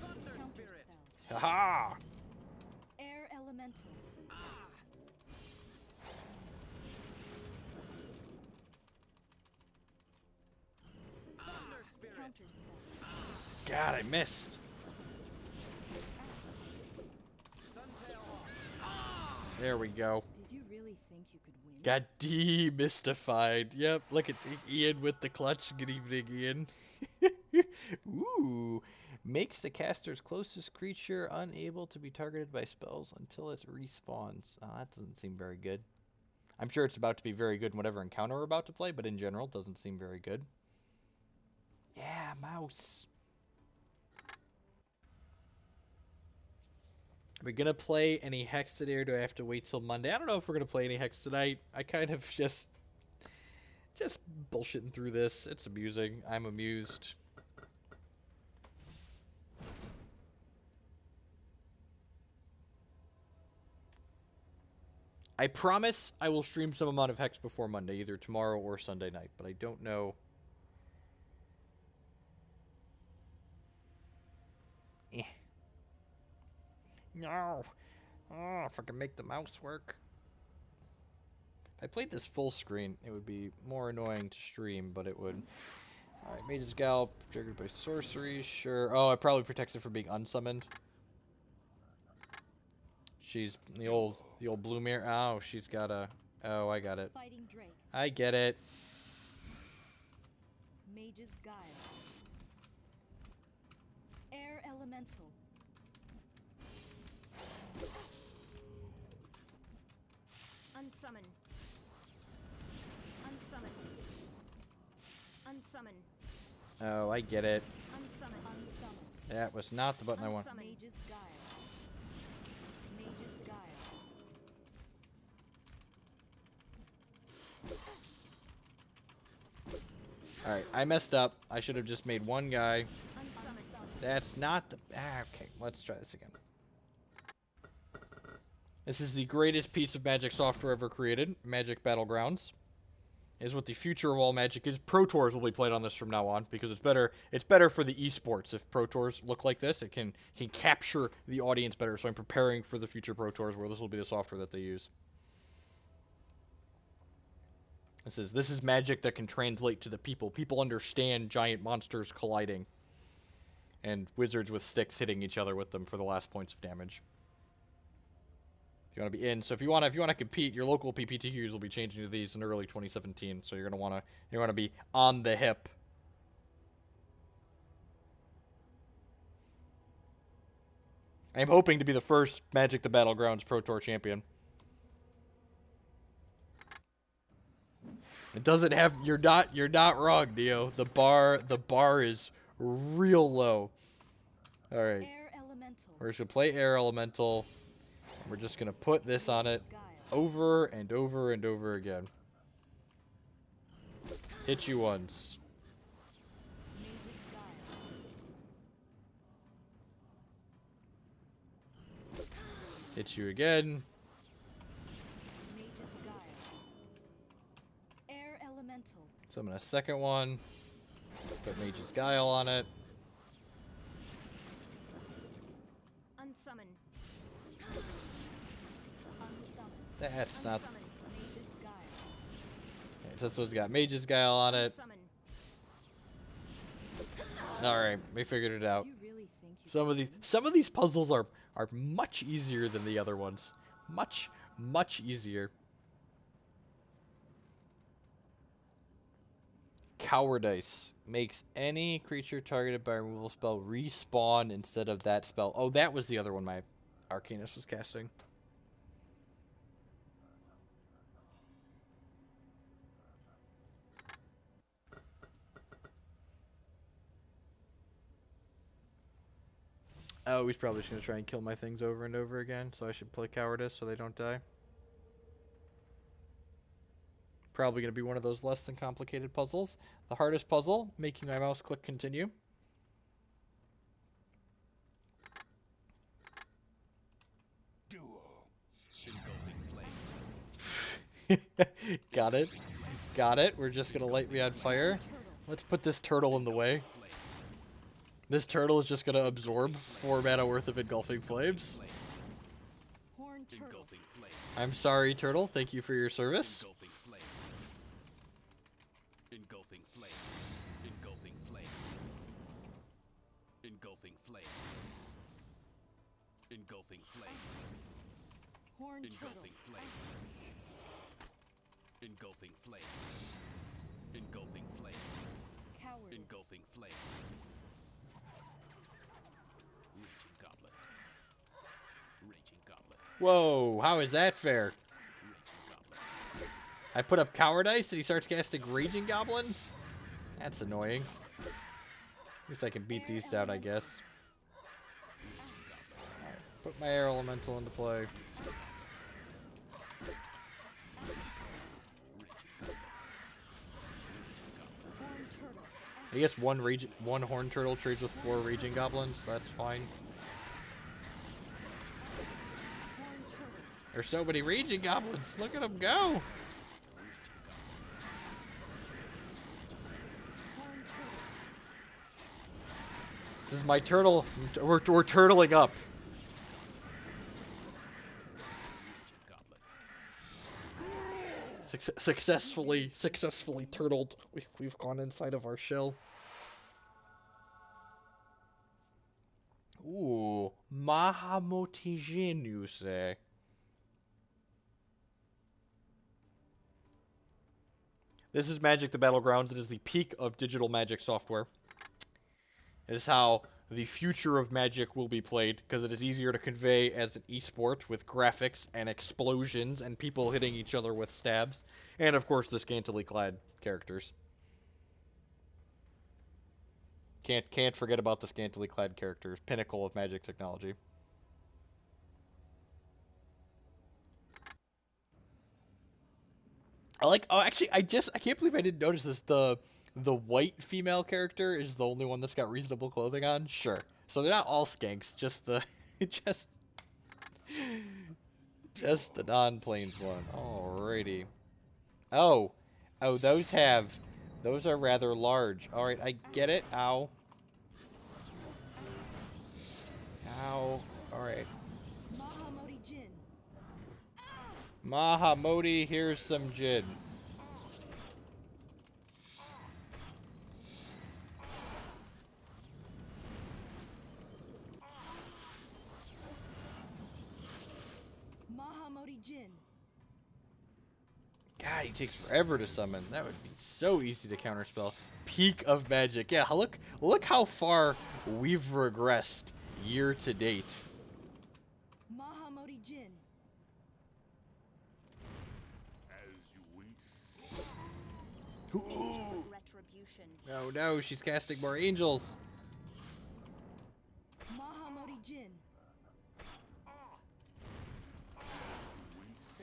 Thunder Spirit. Counterspell. haha! Air Elemental. Thunder Spirit. Counterspell. God, I missed. Suntail Hawk. There we go. Did you really think you could win? Got demystified. Yep, look at Ian with the clutch. Good evening, Ian. Ooh. Makes the caster's closest creature unable to be targeted by spells until it respawns. Oh, that doesn't seem very good. I'm sure it's about to be very good in whatever encounter we're about to play, but in general, it doesn't seem very good. Yeah, mouse. Are we gonna play any Hex today, or do I have to wait till Monday? I don't know if we're gonna play any Hex tonight. I kind of just bullshitting through this. It's amusing. I'm amused. I promise I will stream some amount of Hex before Monday, either tomorrow or Sunday night, but I don't know. No. Oh, if I can make the mouse work. If I played this full screen, it would be more annoying to stream, but it would. Alright, Mage's Gallop, triggered by sorcery, sure. Oh, it probably protects it from being unsummoned. She's the old blue mirror. Oh, she's got a. Oh, I got it. Fighting Drake. I get it. Mage's Guile. Air Elemental. Unsummon. Unsummon. Unsummon. Oh, I get it. Unsummon. Unsummon. That was not the button I want. Unsummon. Mage's Guile. Mage's Guile. Alright, I messed up. I should have just made one guy. Unsummon. That's not the... okay, let's try this again. This is the greatest piece of Magic software ever created. Magic Battlegrounds. Is what the future of all Magic is. Pro Tours will be played on this from now on because it's better for the esports. If Pro Tours look like this, it can capture the audience better. So I'm preparing for the future Pro Tours where this will be the software that they use. This is Magic that can translate to the people. People understand giant monsters colliding and wizards with sticks hitting each other with them for the last points of damage. You want to be in. So if you want to compete, your local PPTQs will be changing to these in early 2017. So you're going to be on the hip. I'm hoping to be the first Magic the Battlegrounds Pro Tour champion. It doesn't have you're not wrong, Dio. The bar is real low. All right. Air Elemental. We're just going to play Air Elemental. We're just going to put this on it over and over and over again. Hit you once. Mage's Guile. Hit you again. Mage's Guile. Air Elemental. Summon a second one. Put Mage's Guile on it. Unsummon. Unsummon. That's not... Unsummon. Mage's Guile. This one's got Mage's Guile on it. Unsummon. Alright, we figured it out. You really think you Some of these puzzles are much easier than the other ones. Much easier. Cowardice makes any creature targeted by a removal spell respawn instead of that spell. Oh, that was the other one my Arcanis was casting. Oh, he's probably just going to try and kill my things over and over again, so I should play Cowardice so they don't die. Probably going to be one of those less than complicated puzzles. The hardest puzzle, making my mouse click continue. Duel. Got it. Got it. We're just going to light me on fire. Let's put this turtle in the way. This turtle is just going to absorb 4 mana worth of Engulfing Flames. Horn Turtle. I'm sorry, turtle. Thank you for your service. Engulfing flames. Engulfing flames. Engulfing flames. Engulfing flames. Horn Turtle. Engulfing flames. Engulfing flames. Engulfing flames. Cowardice. Engulfing flames. Raging goblet. Raging goblet. Whoa, how is that fair? Raging goblet. I put up Cowardice and he starts casting Raging Goblins? That's annoying. At least I can beat these down, I guess. Alright, put my Air Elemental into play. Horn Turtle. I guess one Horn Turtle trades with 4 Raging Goblins. That's fine. Horn Turtle. There's so many raging goblins. Look at them go. This is my turtle. We're turtling up. Successfully turtled. We've gone inside of our shell. Ooh, Mahamotijin, you say? This is Magic the Battlegrounds. It is the peak of digital Magic software. It is how the future of Magic will be played, because it is easier to convey as an esport with graphics and explosions and people hitting each other with stabs. And, of course, the scantily clad characters. Can't forget about the scantily clad characters. Pinnacle of Magic technology. Actually, I can't believe I didn't notice this. The white female character is the only one that's got reasonable clothing on. Sure. So they're not all skanks, just the just the non-plains one. Alrighty. Oh, those are rather large. All right, I get it. Ow. Ow. All right. Mahamodi Jin. Mahamodi, here's some Jin. Mahamodi Jin. God, he takes forever to summon. That would be so easy to counterspell. Peak of Magic. Yeah, look how far we've regressed year to date. Mahamodi Jin. Retribution. Oh no, she's casting more angels. Mahamodi Jin.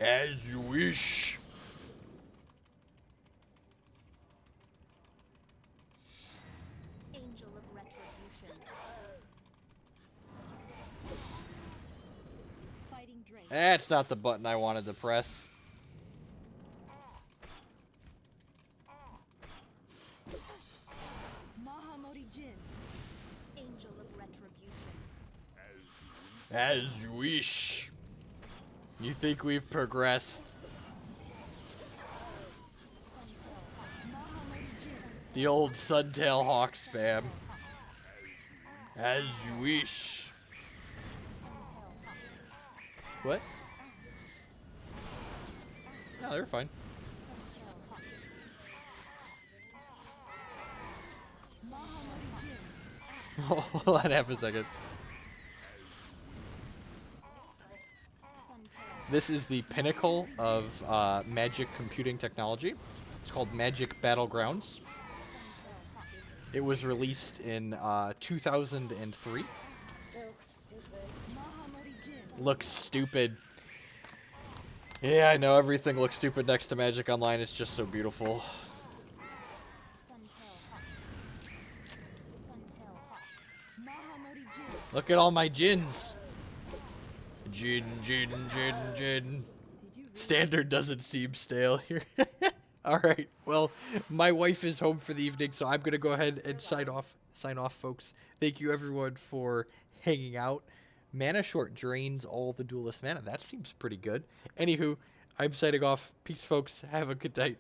As you wish. Angel of retribution. Fighting Drake. That's not the button I wanted to press. Mahamodi Jin. Angel of retribution. As you wish. You think we've progressed? Mahamodi Jin. The old Suntail Hawk spam. As you wish. What? No, they're fine. Mahamodi Jin. Hold on half a second. This is the pinnacle of Magic computing technology. It's called Magic Battlegrounds. It was released in 2003. Mahamodi Jin. Looks stupid. Yeah, I know, everything looks stupid next to Magic Online. It's just so beautiful. Mahamodi Jin. Look at all my Jins. Jin, Jin, Jin, Jin. Standard doesn't seem stale here. Alright, well, my wife is home for the evening, so I'm going to go ahead and sign off, folks. Thank you, everyone, for hanging out. Mana short drains all the duelist mana. That seems pretty good. Anywho, I'm signing off. Peace, folks. Have a good night.